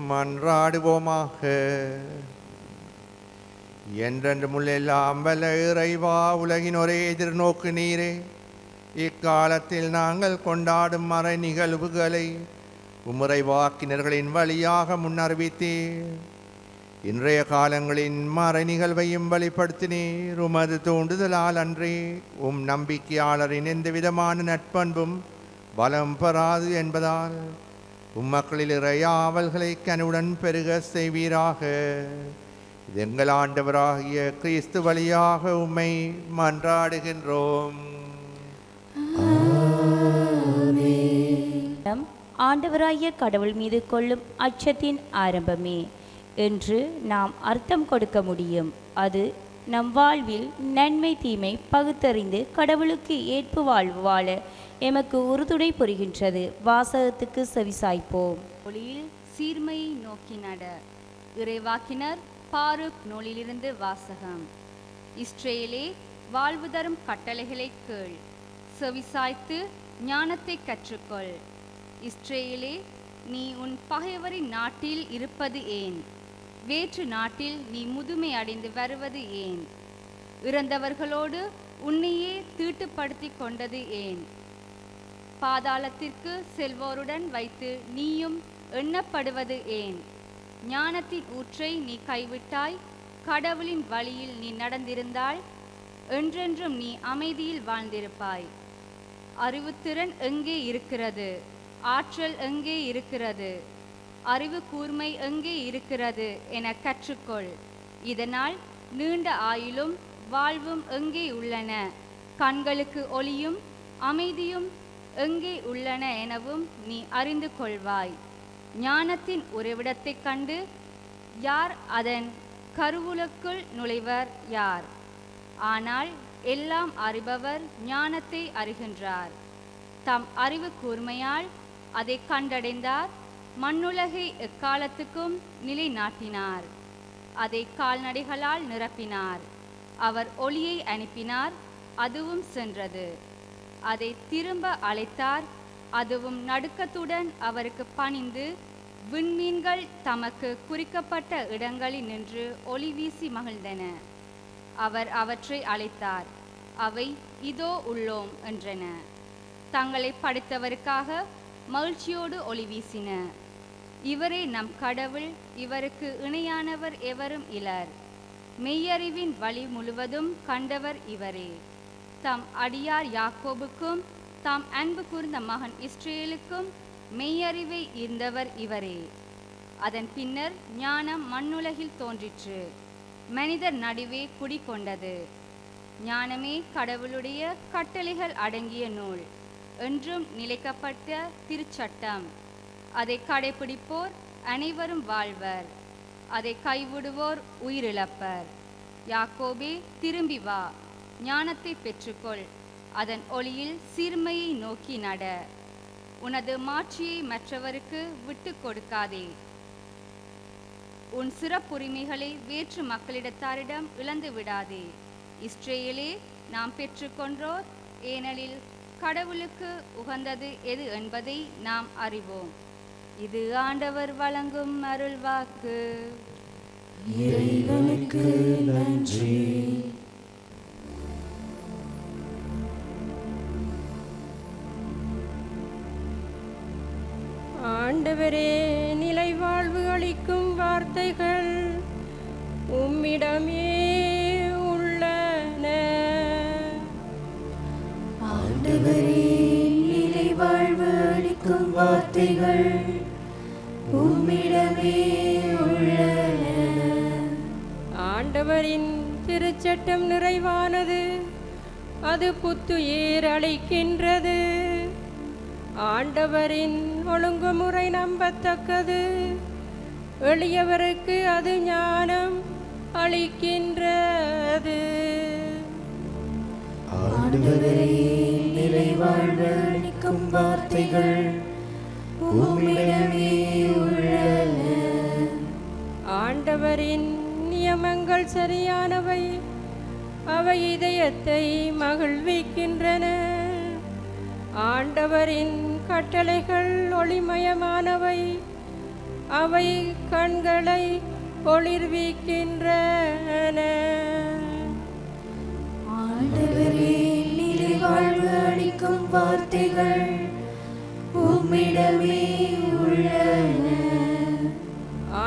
மன்றாடுவோமாக. என்றென்றுமுள்ள எல்லாம் வல்ல இறைவா, உலகின் ஒரே எதிர்நோக்கு நீரே, இக்காலத்தில் நாங்கள் கொண்டாடும் மறை நிகழ்வுகளை உம்முறைவாக்கினர்களின் வழியாக முன்னறிவித்தீர். இன்றைய காலங்களின் மறை நிகழ்வையும் வெளிப்படுத்தினீர். உமது தூண்டுதலால் அன்றே உம் நம்பிக்கையாளரின் எந்தவிதமான நட்பண்பும் பலம் பெறாது என்பதால் உம்மக்களில் இறையாவல்களை கனிவுடன் பெருக செய்வீராக. இது எங்கள் ஆண்டவராகிய கிறிஸ்து வழியாக உம்மை மன்றாடுகின்றோம். ஆண்டவராகிய கடவுள் மீது கொள்ளும் அச்சத்தின் ஆரம்பமே என்று நாம் அர்த்தம் கொடுக்க முடியும். அது நம் வாழ்வில் நன்மை தீமை பகுத்தறிந்து கடவுளுக்கு ஏற்பு வாழ்வு வாழ எமக்கு உறுதுணை புரிகின்றது. வாசகத்துக்கு செவிசாய்ப்போம். ஒளியில் சீர்மையை நோக்கி நட. இறைவாக்கினர் பாருக் நூலிலிருந்து வாசகம். இஸ்ரேலே, வாழ்வு தரும் கட்டளைகளை கேள், செவிசாய்த்து ஞானத்தை கற்றுக்கொள். இஸ்ரேலே, நீ உன் பகைவரின் நாட்டில் இருப்பது ஏன்? வேற்று நாட்டில் நீ முதுமை அடைந்து வருவது ஏன்? இறந்தவர்களோடு உன்னையே தீட்டுப்படுத்தி கொண்டது ஏன்? பாதாளத்திற்கு செல்வோருடன் வைத்து நீயும் எண்ணப்படுவது ஏன்? ஞானத்தின் ஊற்றை நீ கைவிட்டாய். கடவுளின் வழியில் நீ நடந்திருந்தால் என்றென்றும் நீ அமைதியில் வாழ்ந்திருப்பாய். அறிவுத்திறன் எங்கே இருக்கிறது? ஆற்றல் எங்கே இருக்கிறது? அறிவு கூர்மை எங்கே இருக்கிறது என கற்றுக்கொள். இதனால் நீண்ட ஆயுளும் வாழ்வும் எங்கே உள்ளன? கண்களுக்கு ஒளியும் அமைதியும் எங்கே உள்ளன எனவும் நீ அறிந்து கொள்வாய். ஞானத்தின் உறைவிடத்தைக் கண்டு யார் அதன் கருவூலக்குள் நுழைவர் யார்? ஆனால் எல்லாம் அறிபவர் ஞானத்தை அறிகின்றார். தம் அறிவு கூர்மையால் அதை கண்டடைந்தார். மண்ணுலகை எக்காலத்துக்கும் நிலைநாட்டினார். அதை கால்நடைகளால் நிரப்பினார். அவர் ஒளியை அனுப்பினார், அதுவும் சென்றது. அதை திரும்ப அழைத்தார், அதுவும் நடுக்கத்துடன் அவருக்கு பணிந்து விண்மீன்கள் தமக்கு குறிக்கப்பட்ட இடங்களில் நின்று ஒளி வீசி மகிழ்ந்தன. அவர் அவற்றை அழைத்தார், அவை இதோ உள்ளோம் என்றன. தங்களை படைத்தவருக்காக மகிழ்ச்சியோடு ஒளி வீசின. இவரே நம் கடவுள், இவருக்கு இணையானவர் எவரும் இலர். மெய்யறிவின் வழி முழுவதும் கண்டவர் இவரே. தம் அடியார் யாக்கோபுக்கும் தாம் அன்பு கூர்ந்த மகன் இஸ்ரேலுக்கும் மெய்யறிவை ஈர்ந்தவர் இவரே. அதன் பின்னர் ஞானம் மண்ணுலகில் தோன்றிற்று, மனிதர் நடுவே குடிகொண்டது. ஞானமே கடவுளுடைய கட்டளைகள் அடங்கிய நூல், என்றும் நிலைக்கப்பட்ட திருச்சட்டம். அதை கடைப்பிடிப்போர் அனைவரும் வாழ்வர், அதை கைவிடுவோர் உயிரிழப்பர். யாக்கோபே, திரும்பி வா, ஞானத்தை பெற்றுக்கொள், அதன் ஒளியில் சீர்மையை நோக்கி நட. உனது மாட்சியை மற்றவருக்கு விட்டு கொடுக்காதே. உன் சிறப்புரிமைகளை வேற்று மக்களிடத்தாரிடம் இழந்து விடாதே. இஸ்ரேலே, நாம் பெற்றுக்கொண்டோர், ஏனெனில் கடவுளுக்கு உகந்தது எது என்பதை நாம் அறிவோம். இது ஆண்டவர் வழங்கும் அருள்வாக்கு. இறைவனுக்கு நன்றி. ஆண்டவரே, நிலை வாழ்வு அளிக்கும் வார்த்தைகள் உம்மிடமே உள்ளன. ஆண்டவரே, நிலை வாழ்வு அளிக்கும் வார்த்தைகள் உம்மிடமே உள்ளன. ஆண்டவரின் திருச்சட்டம் நிறைவானது, அது புத்துயிர் அளிக்கின்றது. ஆண்டவரின் ஒழுங்குமுறை நம்பத்தக்கது, எளியவருக்கு அது ஞானம் அளிக்கின்றது. ஆண்டவரே, நிலை வாழ்வு அளிக்கும் வார்த்தைகள் உம்மிடமே உள்ளன. ஆண்டவரின் நியமங்கள் திட்டங்கள் சரியானவை, அவை இதயத்தை மகிழ்விக்கின்றன. ஆண்டவரின் கட்டளைகள் ஒளிமயமானவை, அவை கண்களை ஒளிர்விக்கின்றன. ஆண்டவரே, நிறைவாழ்வு அளிக்கும் வார்த்தைகள் உம்மிடமே உள்ளன.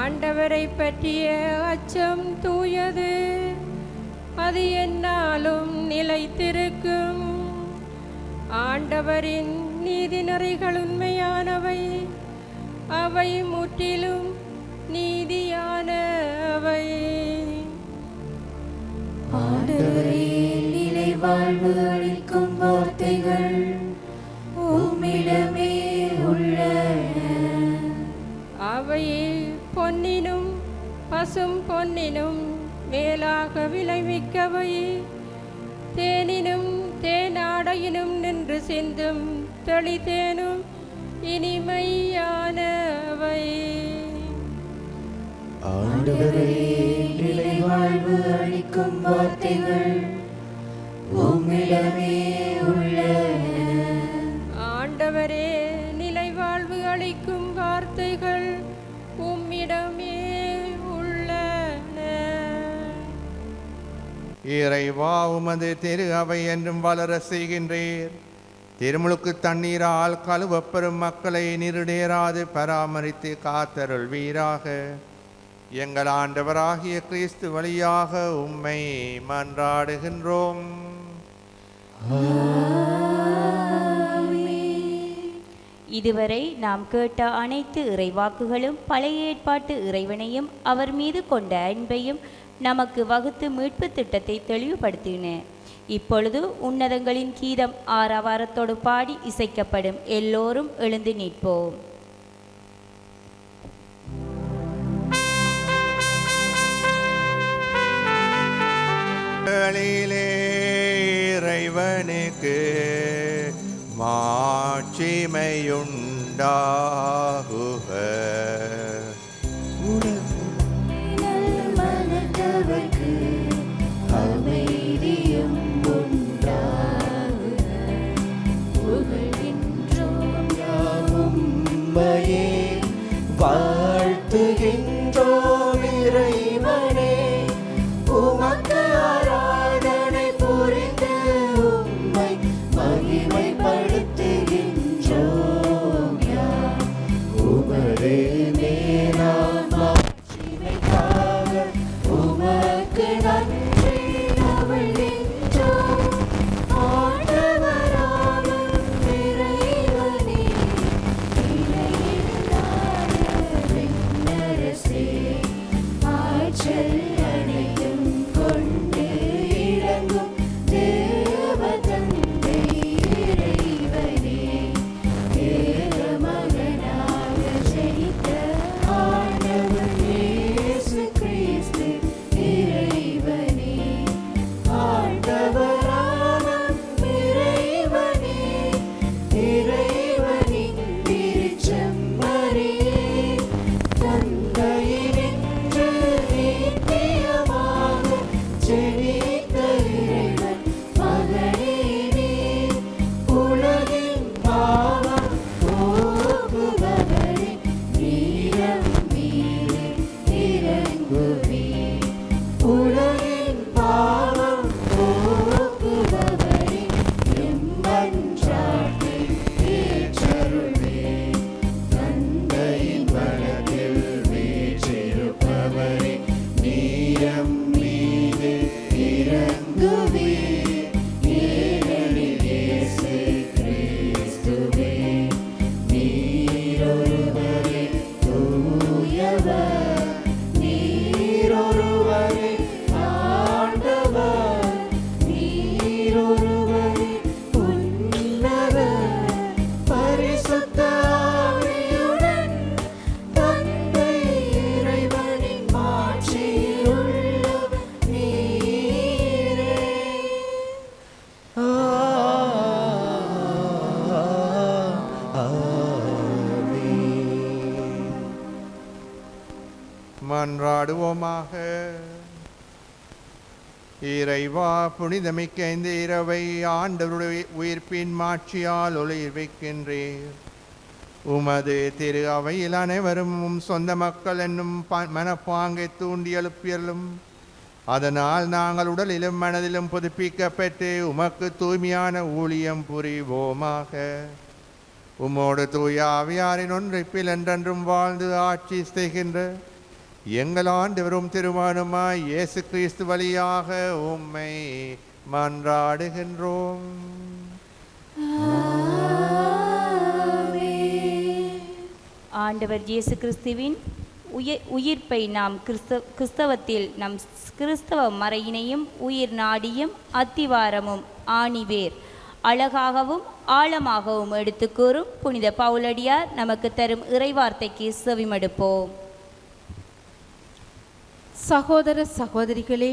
ஆண்டவரை பற்றிய அச்சம் தூயது, அது எந்நாளும் நிலைத்திருக்கும். ஆண்டவரின் நீதிநெறிகள் உண்மையானவை, அவை முற்றிலும் நீதியானவை. ஆண்டவரே, நிறைவாழ்வு அளிக்கும் வார்த்தைகள் உம்மிடமே உள்ளன. அவை பொன்னினும் பசும் பொன்னினும் மேலாக விளைவிக்கவை, தேனினும் தேனாடையினும் நின்று சிந்தும் தெளிதேனும் இனிமையானவை. ஆண்டவரே, நிறைவாழ்வு அளிக்கும் வார்த்தைகள் உம்மிடமே உள்ளன. ஆண்டவரே, நிலைவாழ்வு அளிக்கும் வார்த்தைகள் உம்மிடமே உள்ளன. இறைவா, உமது திரு அவை என்றும் வளர செய்கின்றீர். திருமுழுக்கு தண்ணீரால் கழுவப்பெறும் மக்களை நிருடேராது பராமரித்து காத்தருள் வீராக. எங்கள் ஆண்டவராகிய கிறிஸ்து வழியாக உம்மை மன்றாடுகின்றோம். இதுவரை நாம் கேட்ட அனைத்து இறைவாக்குகளும் பழைய ஏற்பாட்டு இறைவனையும் அவர் மீது கொண்ட அன்பையும் நமக்கு வகுத்து மீட்பு திட்டத்தை தெளிவுபடுத்தின. இப்பொழுது உன்னதங்களின் கீதம் ஆரவாரத்தோடு பாடி இசைக்கப்படும். எல்லோரும் எழுந்து நிற்போம். இறைவனுக்கு மாட்சிமையுண்டாகுக. மனத்தவர்க்கு அமைதியும் உண்டாகுக. புகழ்கின்றோம் யாவும் உம்மையே, வாழ்த்துகின்றோம் இறைவனே. உமக்கு ஆராதனை புரிந்து உம்மை மகிமைப்படுத்துகின்றோம் யாம். உமது மேலான மாட்சிமைக்காக உமக்கு நன்றி நல்கின்றோம். ஆண்டவராகும் இறைவனே, இணையில்லாத விண்ணரசே, ஆற்றல் அனைத்தும் கொண்டு இறங்கும் தேவதந்தை இறைவனே, ஏக மகனாக ஜனித்த ஆண்டவர் இயேசு கிறிஸ்து இறைவனே. ஆண்டவராகும் இறைவனே, இறைவனின் திருச்செம்மறியே, தந்தையினின்று நித்தியமாக ஜனித்த இறைவன் மகனே நீர். உலகின் பாவம் போக்குபவரே, நீரம் மீது இறங்குவீர். உலகின் பாவம் போக்குபவரே, எம்மன்றாட்டை ஏற்றருள்வீர். தந்தையின் வலத்தில் வீற்றிருப்பவரே, நீரம் மீது இறங்குவீர். ஏனெனில் இயேசு கிறிஸ்துவே, நீரொருவரே தூயவர், நீரொருவரே ஆண்டவர், நீரொருவரே உன்னதர். பரிசுத்த ஆவியுடன் தந்தை இறைவனின் மாட்சியுள்ள நீரே. மன்றாடுவோமாக. இறைவா, புனிதமிக்க இந்த இரவை ஆண்டவருடைய உயிர்ப்பின் மாட்சியால் ஒளிர்விக்கின்றீர். உமது திரு அவையில் அனைவரும் சொந்த மக்கள் என்னும் மனப்பாங்கை தூண்டி எழுப்பியலும், அதனால் நாங்கள் உடலிலும் மனதிலும் புதுப்பிக்கப்பட்டு உமக்கு தூய்மையான ஊழியம் புரிவோமாக. உம்மோடு தூய ஆவியாரின் ஒன்றிப்பில் என்றென்றும் வாழ்ந்து ஆட்சி செய்கின்ற எங்கள் ஆண்டவரும் திருமகனுமாய் இயேசு கிறிஸ்து வழியாக உம்மை மன்றாடுகின்றோம். ஆண்டவர் இயேசு கிறிஸ்துவின் உயிர்ப்பை நாம் கிறிஸ்தவத்தில் நம் கிறிஸ்தவ மறையினையும் உயிர் நாடியும் அத்திவாரமும் ஆணிவேர் அழகாகவும் ஆழமாகவும் எடுத்து கூறும் புனித பவுலடியார் நமக்கு தரும் இறைவார்த்தைக்கு செவிமடுப்போம். சகோதர சகோதரிகளே,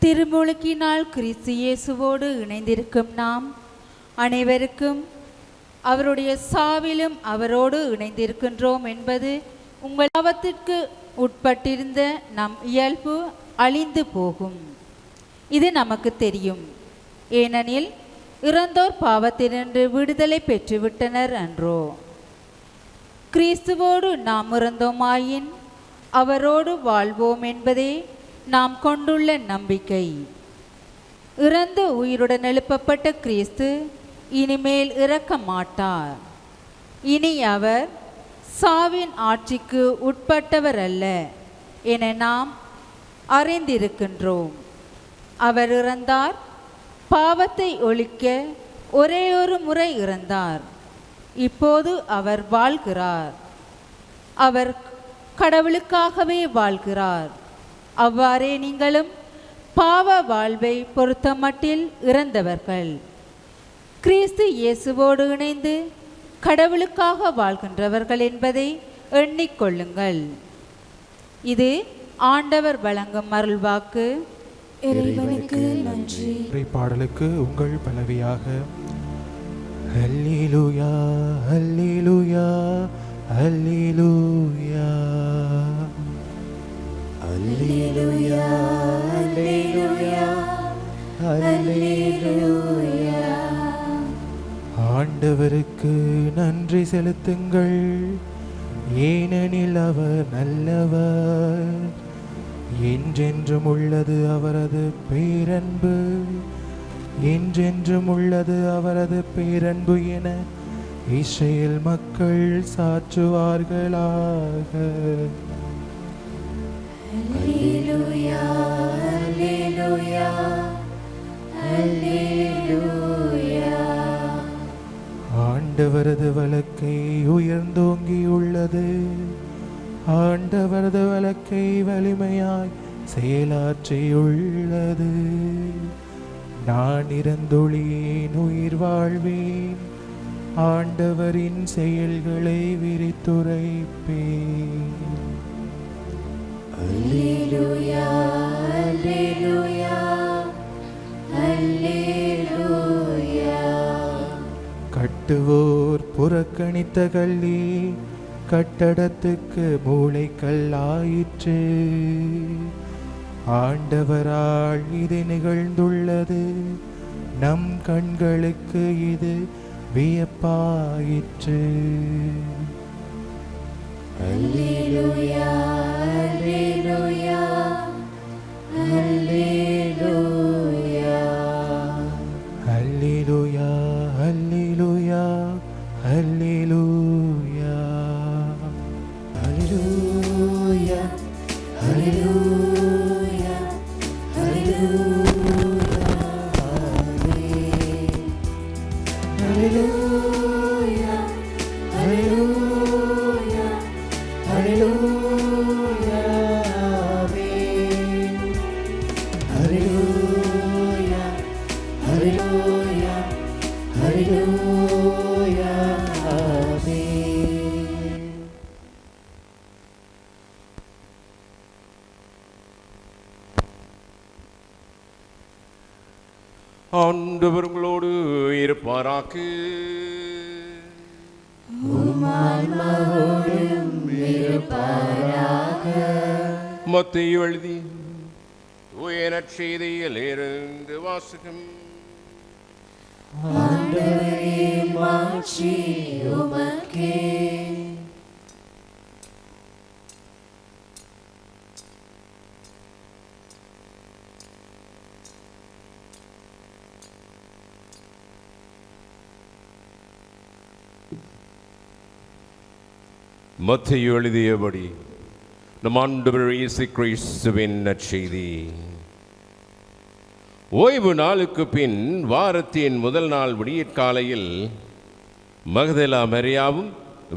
திருமுழுக்கினால் கிறிஸ்து இயேசுவோடு இணைந்திருக்கும் நாம் அனைவருக்கும் அவருடைய சாவிலும் அவரோடு இணைந்திருக்கின்றோம் என்பது உங்கள் பாவத்திற்கு உட்பட்டிருந்த நம் இயல்பு அழிந்து போகும். இது நமக்கு தெரியும். ஏனெனில் இறந்தோர் பாவத்தினின்று விடுதலை பெற்றுவிட்டனர் அன்றோ. கிறிஸ்துவோடு நாம் இறந்தோமாயின் அவரோடு வாழ்வோம் என்பதே நாம் கொண்டுள்ள நம்பிக்கை. இறந்து உயிருடன் எழுப்பப்பட்ட கிறிஸ்து இனிமேல் இறக்க மாட்டார். இனி அவர் சாவின் ஆட்சிக்கு உட்பட்டவர் அல்ல என நாம் அறிந்திருக்கின்றோம். அவர் இறந்தார், பாவத்தை ஒழிக்க ஒரே ஒரு முறை இறந்தார். இப்போது அவர் வாழ்கிறார். அவர் கடவுளுக்காகவே வாழ்கிறார். அவ்வாறே நீங்களும் பாவ வாழ்வை பொறுத்தமட்டில் இறந்தவர்கள். கிறிஸ்து இயேசுவோடு இணைந்து கடவுளுக்காக வாழ்கின்றவர்கள் என்பதை எண்ணிக்கொள்ளுங்கள். இது ஆண்டவர் வழங்கும் அருள்வாக்கு. இறைவனுக்கு நன்றி. பாடலுக்கு உங்கள் பலவியாக அல்லேலூயா அல்லேலூயா அல்லேலூயா அல்லேலூயா அல்லேலூயா அல்லேலூயா. ஆண்டவருக்கு நன்றி செலுத்துங்கள், ஏனெனில் அவர் நல்லவர். என்றென்றும் உள்ளது அவரது பேரன்பு, என்றென்றும் உள்ளது அவரது பேரன்பு என இஸ்ரேல் மக்கள் சாற்றுவார்களாக. அல்லேலூயா அல்லேலூயா அல்லேலூயா. ஆண்டவரது வலக்கை உயர்ந்தோங்கியுள்ளது, ஆண்டவரது வலக்கை வலிமையாய் செயலாற்றியுள்ளது. நான் இறந்தொழியேன் உயிர் வாழ்வேன், ஆண்டவரின் செயல்களை விரித்துரைப்பேன். அல்லேலூயா அல்லேலூயா அல்லேலூயா. கட்டுவோர் புறக்கணித்த கல்வி கட்டடத்துக்கு மூளைக்கல்லாயிற்று. ஆண்டவரால் இது நிகழ்ந்துள்ளது, நம் கண்களுக்கு இது வியப்பாயிற்று. அல்லேலூயா அல்லேலூயா அல்லேலூயா. அல்லேலூயா அல்லேலூயா அல்லேலூயா. அல்லேலூயா அல்லேலூயா அல்லேலூயா. அல்லேலூயா அல்லேலூயா அல்லேலூயா. அல்லேலூயா அல்லேலூயா அல்லேலூயா. ஆண்டவர் உங்களோடு இருப்பாராக. மத்தேயு எழுதி தூய நற்செய்தியில் இருந்து வாசகம். ஆண்டவரே மாட்சி உமக்கே. மத்தேயு எழுதியபடி நம் ஆண்டவர் இயேசு கிறிஸ்துவின் நற்செய்தி. ஓய்வு நாளுக்கு பின் வாரத்தின் முதல் நாள் விடியற்காலையில் மகதலா மரியாவும்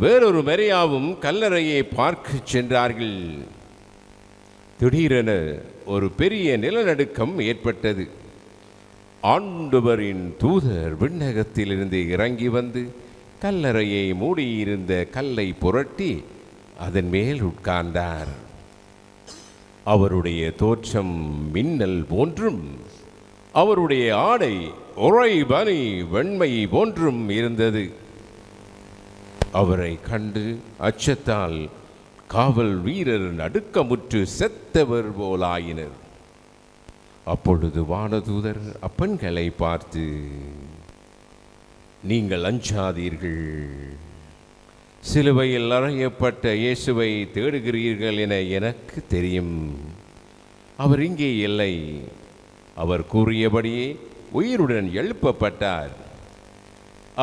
வேறொரு மரியாவும் கல்லறையை பார்க்க சென்றார்கள். திடீரென ஒரு பெரிய நிலநடுக்கம் ஏற்பட்டது. ஆண்டவரின் தூதர் விண்ணகத்திலிருந்து இறங்கி வந்து கல்லறையை மூடியிருந்த கல்லை புரட்டி அதன் மேல் உட்கார்ந்தார். அவருடைய தோற்றம் மின்னல் போன்றும் அவருடைய ஆடை உறைபனி வெண்மை போன்றும் இருந்தது. அவரை கண்டு அச்சத்தால் காவல் வீரர் நடுக்கமுற்று செத்தவர் போலாயினர். அப்பொழுது வானதூதர் அப்பெண்களை பார்த்து, நீங்கள் அஞ்சாதீர்கள், சிலுவையில் அறையப்பட்ட இயேசுவை தேடுகிறீர்கள் என எனக்கு தெரியும். அவர் இங்கே இல்லை. அவர் கூறியபடியே உயிருடன் எழுப்பப்பட்டார்.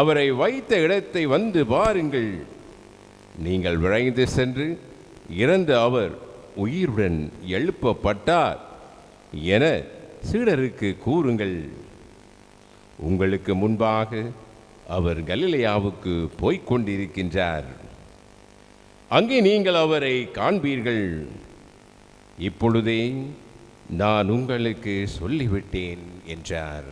அவரை வைத்த இடத்தை வந்து பாருங்கள். நீங்கள் விரைந்து சென்று இறந்த அவர் உயிருடன் எழுப்பப்பட்டார் என சீடருக்கு கூறுங்கள். உங்களுக்கு முன்பாக அவர் கலிலேயாவுக்கு போய்க் கொண்டிருக்கின்றார். அங்கே நீங்கள் அவரை காண்பீர்கள். இப்பொழுதே நான் உங்களுக்கு சொல்லிவிட்டேன் என்றார்.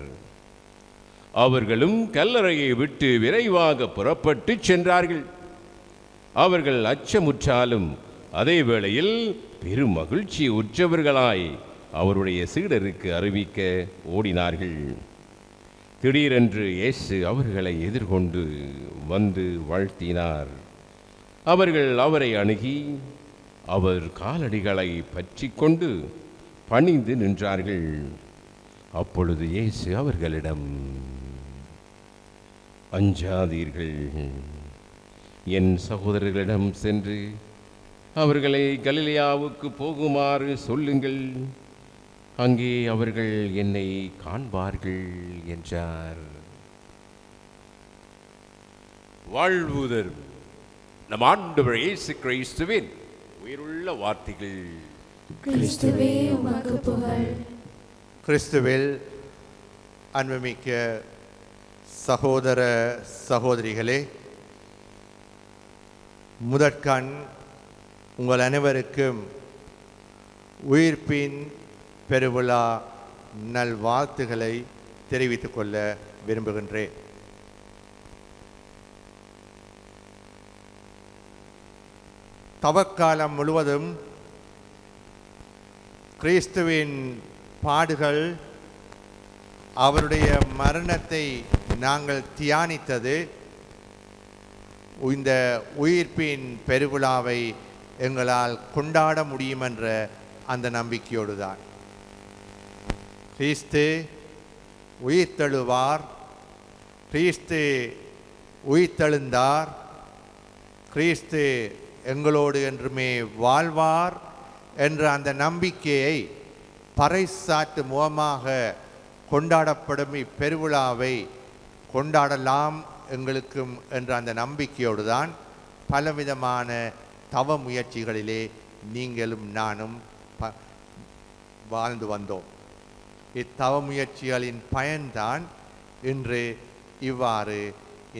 அவர்களும் கல்லறையை விட்டு விரைவாக புறப்பட்டு சென்றார்கள். அவர்கள் அச்சமுற்றாலும் அதே வேளையில் பெரும் மகிழ்ச்சி உற்றவர்களாய் அவருடைய சீடருக்கு அறிவிக்க ஓடினார்கள். திடீரென்று இயேசு அவர்களை எதிர்கொண்டு வந்து வாழ்த்தினார். அவர்கள் அவரை அணுகி அவர் காலடிகளை பற்றி கொண்டு பணிந்து நின்றார்கள். அப்பொழுது இயேசு அவர்களிடம், அஞ்சாதீர்கள், என் சகோதரர்களிடம் சென்று அவர்களை கலிலேயாவுக்கு போகுமாறு சொல்லுங்கள். அங்கே அவர்கள் என்னை காண்பார்கள் என்றார். வாழ்வுதர் நம் ஆண்டவர் இயேசு கிறிஸ்துவின் உயிருள்ள வார்த்தைகள். கிறிஸ்துவே உமக்கு புகழ். கிறிஸ்துவில் அன்புமிக்க சகோதர சகோதரிகளே, முதற்கண் உங்கள் அனைவருக்கும் உயிர்ப்பின் பெருவிழா நல்வாழ்த்துக்களை தெரிவித்துக் கொள்ள விரும்புகின்றேன். தவக்காலம் முழுவதும் கிறிஸ்துவின் பாடுகள், அவருடைய மரணத்தை நாங்கள் தியானித்தது இந்த உயிர்ப்பின் பெருவிழாவை எங்களால் கொண்டாட முடியும் என்ற அந்த நம்பிக்கையோடு தான். கிறிஸ்து உயிர்த்தெழுவார், கிறிஸ்து உயிர்த்தெழுந்தார், கிறிஸ்து எங்களோடு என்றுமே வாழ்வார் என்ற அந்த நம்பிக்கையை பறைசாற்று முகமாக கொண்டாடப்படும் இப்பெருவிழாவை கொண்டாடலாம் எங்களுக்கும் என்ற அந்த நம்பிக்கையோடு தான் பலவிதமான தவ முயற்சிகளிலே நீங்களும் நானும் வாழ்ந்து வந்தோம். இத்தவ முயற்சிகளின் பயன்தான் இன்று இவ்வாறு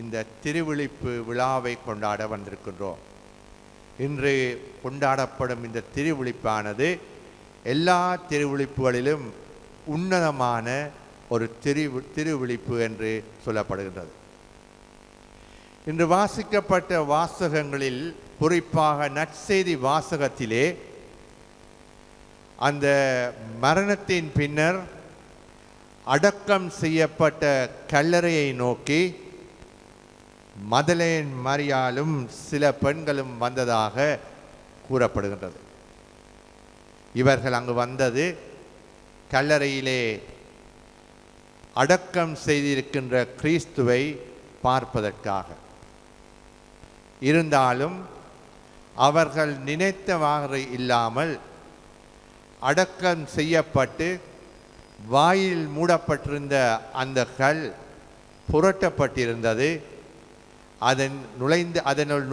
இந்த திருவிழிப்பு விழாவை கொண்டாட வந்திருக்கின்றோம். இன்று கொண்டாடப்படும் இந்த திருவிழிப்பானது எல்லா திருவிழிப்புகளிலும் உன்னதமான ஒரு திருவிழிப்பு என்று சொல்லப்படுகின்றது. இன்று வாசிக்கப்பட்ட வாசகங்களில், குறிப்பாக நற்செய்தி வாசகத்திலே, அந்த மரணத்தின் பின்னர் அடக்கம் செய்யப்பட்ட கல்லறையை நோக்கி மதலேன் மரியாளும் சில பெண்களும் வந்ததாக கூறப்படுகின்றது. இவர்கள் அங்கு வந்தது கல்லறையிலே அடக்கம் செய்திருக்கின்ற கிறிஸ்துவை பார்ப்பதற்காக. இருந்தாலும் அவர்கள் நினைத்தவாறு இல்லாமல் அடக்கம் செய்யப்பட்டு வாயில் மூடப்பட்டிருந்த அந்த கல் புரட்டப்பட்டிருந்தது. அதனுள்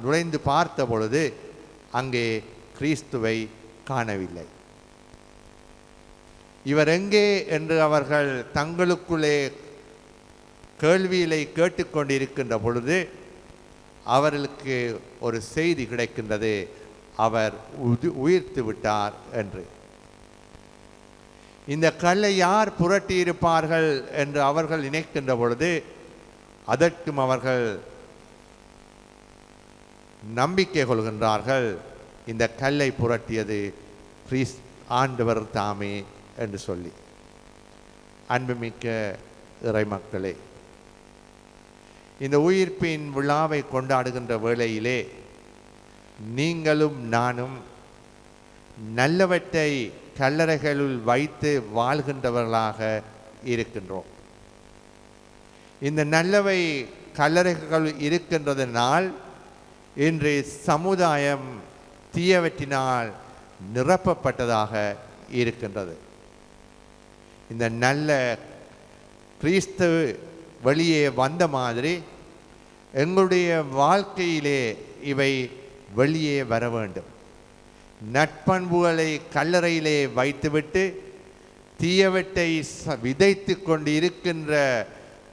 நுழைந்து பார்த்த பொழுது அங்கே கிறிஸ்துவை காணவில்லை. இவர் எங்கே என்று அவர்கள் தங்களுக்குள்ளே கேள்விகளை கேட்டுக்கொண்டிருக்கின்ற பொழுது அவர்களுக்கு ஒரு செய்தி கிடைக்கின்றது, அவர் உயிர்த்து விட்டார் என்று. இந்த கல்லை யார் புரட்டியிருப்பார்கள் என்று அவர்கள் நினைக்கின்ற பொழுது அதற்கும் அவர்கள் நம்பிக்கை கொள்கின்றார்கள், இந்த கல்லை புரட்டியது ஆண்டவர் தாமே என்று சொல்லி. அன்புமிக்க இறைமக்களே, இந்த உயிர்ப்பின் விழாவை கொண்டாடுகின்ற வேளையிலே நீங்களும் நானும் நல்லவற்றை கல்லறைகளுள் வைத்து வாழ்கின்றவர்களாக இருக்கின்றோம். இந்த நல்லவை கல்லறைகள் இருக்கின்றதனால் இன்று சமுதாயம் தீயவற்றினால் நிரப்பப்பட்டதாக இருக்கின்றது. இந்த நல்ல கிறிஸ்து வெளியே வந்த மாதிரி எங்களுடைய வாழ்க்கையிலே இவை வெளியே வர வேண்டும். நட்பண்புகளை கல்லறையிலே வைத்துவிட்டு தீயவற்றை விதைத்து கொண்டு இருக்கின்ற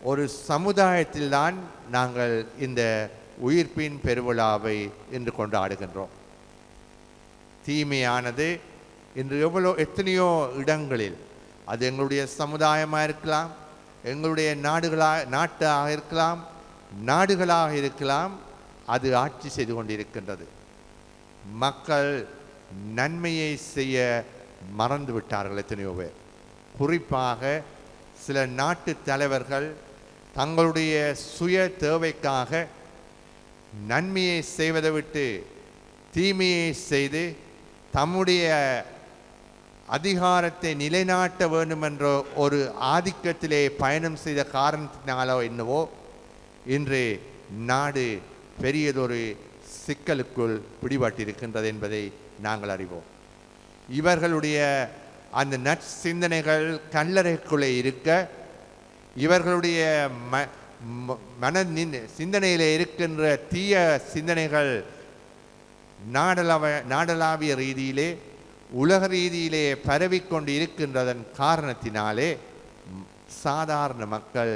ஒரு சமுதாயத்தில்தான் நாங்கள் இந்த உயிர்ப்பின் பெருவிழாவை இன்று கொண்டாடுகின்றோம். தீமையானது இன்று எத்தனையோ இடங்களில், அது எங்களுடைய சமுதாயமாக இருக்கலாம், எங்களுடைய நாட்டாக இருக்கலாம், நாடுகளாக இருக்கலாம், அது ஆட்சி செய்து கொண்டிருக்கின்றது. மக்கள் நன்மையை செய்ய மறந்து விட்டார்கள் எத்தனையோ பேர். குறிப்பாக சில நாட்டு தலைவர்கள் தங்களுடைய சுய தேவைக்காக நன்மையை செய்வதை விட்டு தீமையை செய்து தம்முடைய அதிகாரத்தை நிலைநாட்ட வேண்டும் என்ற ஒரு ஆதிக்கத்திலே பயணம் செய்த காரணத்தினாலோ என்னவோ இன்று நாடு பெரியதொரு சிக்கலுக்குள் பிடிபட்டிருக்கின்றது என்பதை நாங்கள் அறிவோம். இவர்களுடைய அந்த நற்சிந்தனைகள் கல்லறைக்குள்ளே இருக்க, இவர்களுடைய சிந்தனையில் இருக்கின்ற தீய சிந்தனைகள் நாடளாவிய ரீதியிலே உலக ரீதியிலே பரவிக்கொண்டு இருக்கின்றதன் காரணத்தினாலே சாதாரண மக்கள்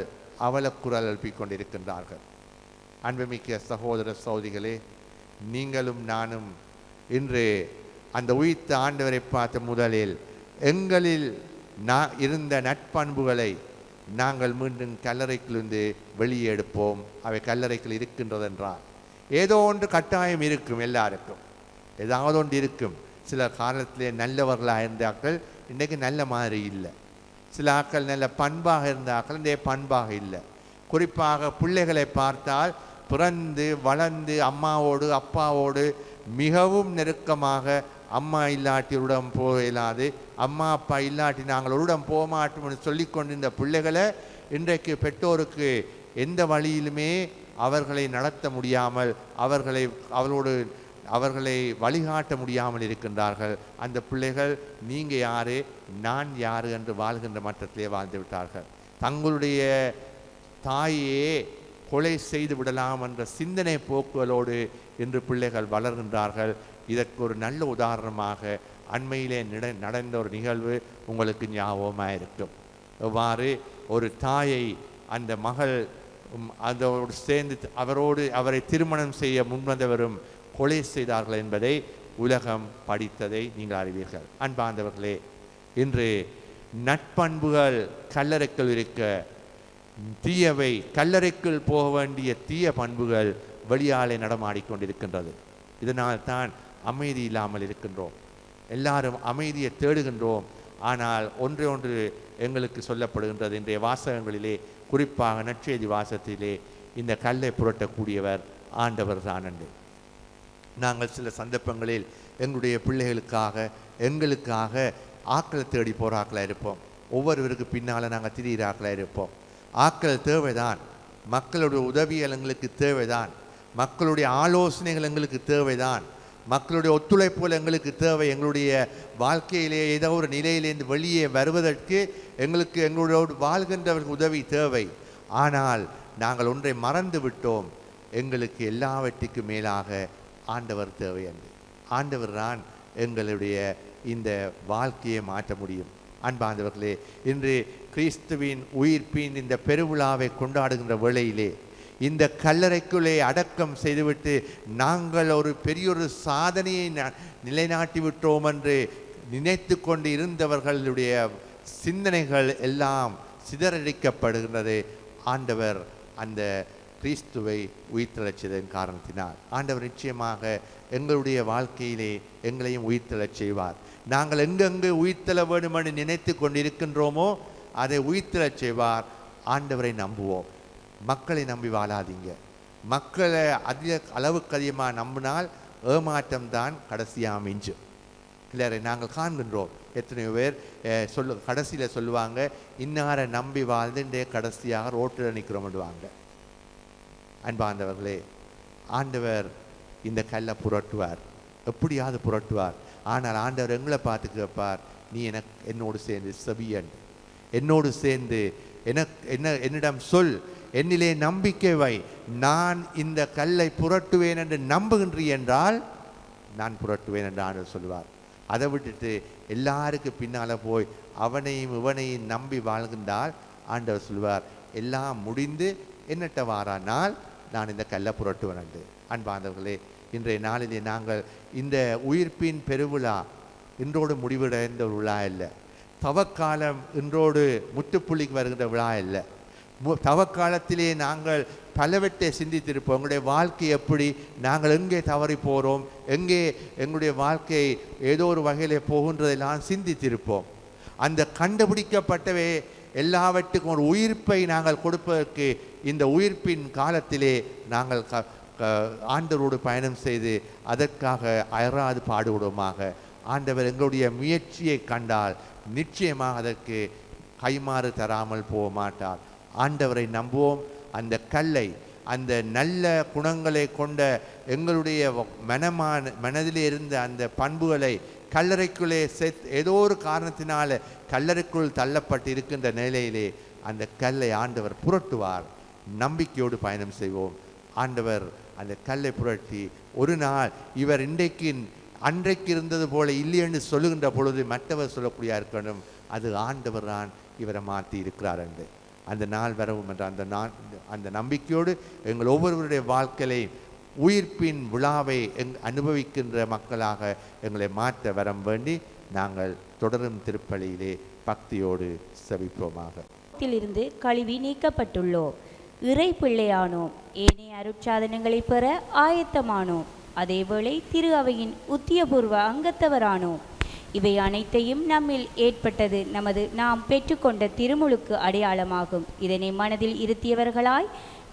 அவலக்குரல் எழுப்பிக் கொண்டிருக்கின்றார்கள். அன்புமிக்க சகோதர சகோதரிகளே, நீங்களும் நானும் இன்று அந்த உயிர்த்த ஆண்டவரை பார்த்த முதலில் எங்களில் இருந்த நட்பண்புகளை நாங்கள் மீண்டும் கல்லறைக்கிலிருந்து வெளியே எடுப்போம். அவை கல்லறைக்குள் இருக்கின்றதென்றால் ஏதோ ஒன்று கட்டாயம் இருக்கும், எல்லாருக்கும் ஏதாவது ஒன்று இருக்கும். சில காலத்திலே நல்லவர்களாக இருந்தாக்கள் இன்றைக்கு நல்ல மாதிரி இல்லை. சில ஆக்கள் நல்ல பண்பாக இருந்தாக்கள் இன்றைய பண்பாக இல்லை. குறிப்பாக பிள்ளைகளை பார்த்தால் பிறந்து வளர்ந்து அம்மாவோடு அப்பாவோடு மிகவும் நெருக்கமாக, அம்மா இல்லாட்டியுடன் போக இயலாது, அம்மா அப்பா இல்லாட்டி நாங்கள் ஒருடம் போக மாட்டோம்னு சொல்லி கொண்டிருந்த பிள்ளைகளை இன்றைக்கு பெற்றோருக்கு எந்த வழியிலுமே அவர்களை நடத்த முடியாமல் அவர்களை வழிகாட்ட முடியாமல் இருக்கின்றார்கள். அந்த பிள்ளைகள் நீங்கள் யாரு நான் யாரு என்று வாழ்கின்ற மட்டத்திலே வாழ்ந்து விட்டார்கள். தங்களுடைய தாயே கொலை செய்து விடலாம் என்ற சிந்தனை போக்குகளோடு இன்று பிள்ளைகள் வளர்கின்றார்கள். இதற்கு ஒரு நல்ல உதாரணமாக அண்மையிலே நடந்த ஒரு நிகழ்வு உங்களுக்கு ஞாபகமாக இருக்கும். எவ்வாறு ஒரு தாயை அந்த மகள் அதோடு சேர்ந்து அவரை திருமணம் செய்ய முன்வந்தவரும் கொலை செய்தார்கள் என்பதை உலகம் படித்ததை நீங்கள் அறிவீர்கள். அன்பார்ந்தவர்களே, இன்று நட்பண்புகள் கல்லறைக்குள் இருக்க, தீயவை கல்லறைக்குள் போக வேண்டிய தீய பண்புகள் வெளியாலே நடமாடிக்கொண்டிருக்கின்றது. இதனால் தான் அமைதி இல்லாமல் இருக்கின்றோம். எல்லாரும் அமைதியை தேடுகின்றோம். ஆனால் ஒன்று எங்களுக்கு சொல்லப்படுகின்றது இன்றைய வாசகங்களிலே, குறிப்பாக நற்செய்தி வாசகத்திலே, இந்த கல்லை புரட்டக்கூடியவர் ஆண்டவர் தான் என்று. நாங்கள் சில சந்தர்ப்பங்களில் எங்களுடைய பிள்ளைகளுக்காக எங்களுக்காக ஆக்களை தேடி போகிற ஆக்களாக இருப்போம். ஒவ்வொருவருக்கு பின்னால் நாங்கள் திரிகிற ஆக்களாக இருப்போம். ஆக்கள் தேவைதான், மக்களுடைய உதவிகள் எங்களுக்கு தேவைதான், மக்களுடைய ஆலோசனைகள் எங்களுக்கு தேவைதான், மக்களுடைய ஒத்துழைப்புகள் எங்களுக்கு தேவை. எங்களுடைய வாழ்க்கையிலே ஏதோ ஒரு நிலையிலேருந்து வெளியே வருவதற்கு எங்களுக்கு எங்களோடு வாழ்கின்றவர்கள் உதவி தேவை. ஆனால் நாங்கள் ஒன்றை மறந்து விட்டோம், எங்களுக்கு எல்லாவற்றுக்கும் மேலாக ஆண்டவர் தேவை என்று. ஆண்டவர் தான் எங்களுடைய இந்த வாழ்க்கையை மாற்ற முடியும். அன்பார்ந்தவர்களே, இன்று கிறிஸ்துவின் உயிர்ப்பின் இந்த பெருவிழாவை கொண்டாடுகின்ற வேளையிலே இந்த கல்லறைக்குள்ளே அடக்கம் செய்துவிட்டு நாங்கள் ஒரு பெரியொரு சாதனையை நிலைநாட்டி விட்டோம் என்று நினைத்து கொண்டு இருந்தவர்களுடைய சிந்தனைகள் எல்லாம் சிதறடிக்கப்படுகின்றது. ஆண்டவர் அந்த கிறிஸ்துவை உயிர்த்தெழச்சதன் காரணத்தினால் ஆண்டவர் நிச்சயமாக எங்களுடைய வாழ்க்கையிலே எங்களையும் உயிர்த்தெழச் செய்வார். நாங்கள் எங்கெங்கு உயிர்த்தெழ வேண்டும் என்று நினைத்து கொண்டிருக்கின்றோமோ அதை உயிர்த்தெழச் செய்வார். ஆண்டவரை நம்புவோம். மக்களை நம்பி வாழாதீங்க. மக்களை அளவுக்கு அதிகமாக நம்பினால் ஏமாற்றம்தான் கடைசியாக மிஞ்சும். இல்லை, நாங்கள் காண்கின்றோம் எத்தனையோ பேர் கடைசியில் சொல்லுவாங்க, இன்னாரை நம்பி வாழ்ந்து கடைசியாக ரோட்டில் நிற்கிறோம்டுவாங்க. அன்பார்ந்தவர்களே, ஆண்டவர் இந்த கல்லை புரட்டுவார், எப்படியாவது புரட்டுவார். ஆனால் ஆண்டவர் எங்களை பார்த்து கேட்பார், நீ என்னோடு சேர்ந்து செவியன், என்னோடு சேர்ந்து என்னிடம் சொல், என்னிலே நம்பிக்கை வை, நான் இந்த கல்லை புரட்டுவேன் என்று நம்புகின்றீ என்றால் நான் புரட்டுவேன் என்று ஆண்டவர் சொல்லுவார். அதை விட்டுட்டு எல்லாருக்கு பின்னால் போய் அவனையும் இவனையும் நம்பி வாழ்கின்றால் ஆண்டவர் சொல்லுவார், எல்லாம் முடிந்து என்னட்ட வாரானால் நான் இந்த கல்லை புரட்டுவேன் என்று. அன்பார்ந்தவர்களே, இன்றைய நாளிலே நாங்கள் இந்த உயிர்ப்பின் பெருவிழா இன்றோடு முடிவடைந்த ஒரு விழா இல்லை. தவக்காலம் இன்றோடு முற்றுப்புள்ளிக்கு வருகின்ற விழா இல்லை. தவக்காலத்திலே நாங்கள் பலவற்றை சிந்தித்திருப்போம். எங்களுடைய வாழ்க்கை எப்படி, நாங்கள் எங்கே தவறி போகிறோம், எங்கே எங்களுடைய வாழ்க்கை ஏதோ ஒரு வகையிலே போகின்றதெல்லாம் சிந்தித்திருப்போம். அந்த கண்டுபிடிக்கப்பட்டவே எல்லாவற்றுக்கும் ஒரு உயிர்ப்பை நாங்கள் கொடுப்பதற்கு இந்த உயிர்ப்பின் காலத்திலே நாங்கள் ஆண்டவரோடு பயணம் செய்து அதற்காக அயராது பாடுபடுவோமாக. ஆண்டவர் எங்களுடைய முயற்சியை கண்டால் நிச்சயமாக அதற்கு கைமாறு தராமல் போக மாட்டார். ஆண்டவரை நம்புவோம். அந்த கல்லை, அந்த நல்ல குணங்களை கொண்ட எங்களுடைய மனதிலே இருந்த அந்த பண்புகளை கல்லறைக்குள்ளே ஏதோ ஒரு காரணத்தினால கல்லறைக்குள் தள்ளப்பட்டு இருக்கின்ற நிலையிலே அந்த கல்லை ஆண்டவர் புரட்டுவார். நம்பிக்கையோடு பயணம் செய்வோம். ஆண்டவர் அந்த கல்லை புரட்டி ஒரு நாள் இவர் அன்றைக்கு இருந்தது போல இல்லையென்று சொல்லுகின்ற பொழுது மற்றவர் சொல்லக்கூடிய இருக்கணும், அது ஆண்டவர் தான் இவரை மாற்றி இருக்கிறார் என்று. அந்த நாள் வரவும் என்ற அந்த நம்பிக்கையோடு எங்கள் ஒவ்வொருவருடைய வாழ்க்கையை உயிர்ப்பின் விழாவை அனுபவிக்கின்ற மக்களாக எங்களை மாற்ற வரம் வேண்டி நாங்கள் தொடரும் திருப்பலியிலே பக்தியோடு செபிப்போமாக. இருந்து கழுவி நீக்கப்பட்டுள்ளோம், இறை பிள்ளையானோம், ஏனைய அருட்சாதனங்களை பெற ஆயத்தமானோம், அதேவேளை திரு அவையின் உத்தியபூர்வ அங்கத்தவரானோம். இவை அனைத்தையும் நம்மில் ஏற்பட்டது நாம் பெற்றுக்கொண்ட திருமுழுக்கு அடையாளமாகும். இதனை மனதில் இருத்தியவர்களாய்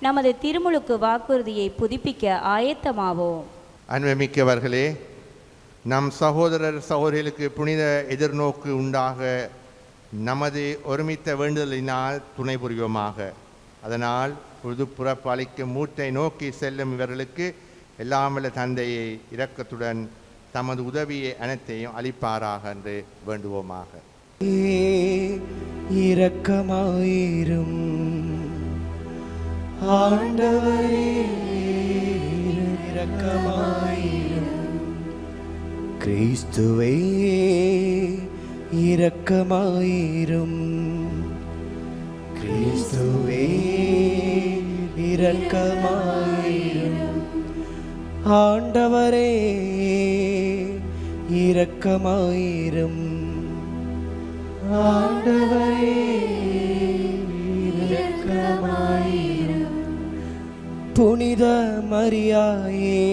நமது திருமுழுக்கு வாக்குறுதியை புதுப்பிக்க ஆயத்தமாவோம். அன்புமிக்கவர்களே, நம் சகோதரர் சகோதரிகளுக்கு புனித எதிர்நோக்கு உண்டாக நமது ஒருமித்த வேண்டுதலினால் துணை புரிவோமாக. அதனால் பொது புறப்பளிக்கும் மூட்டை நோக்கி செல்லும் இவர்களுக்கு எல்லாம் வல்ல தந்தையை இரக்கத்துடன் தமது உதவியை அனைத்தையும் அளிப்பாராக என்று வேண்டுவோமாக. இரக்கமாயிரும் ஆண்டவரே, இரக்கமாயிரும் கிறிஸ்துவே, இரக்கமாயிரும் கிறிஸ்துவே, இரக்கமாயிரும் ஆண்டவரே, இரக்கமாயிரும் ஆண்டவரே, இரக்கமாயிரும். புனித மரியாயே,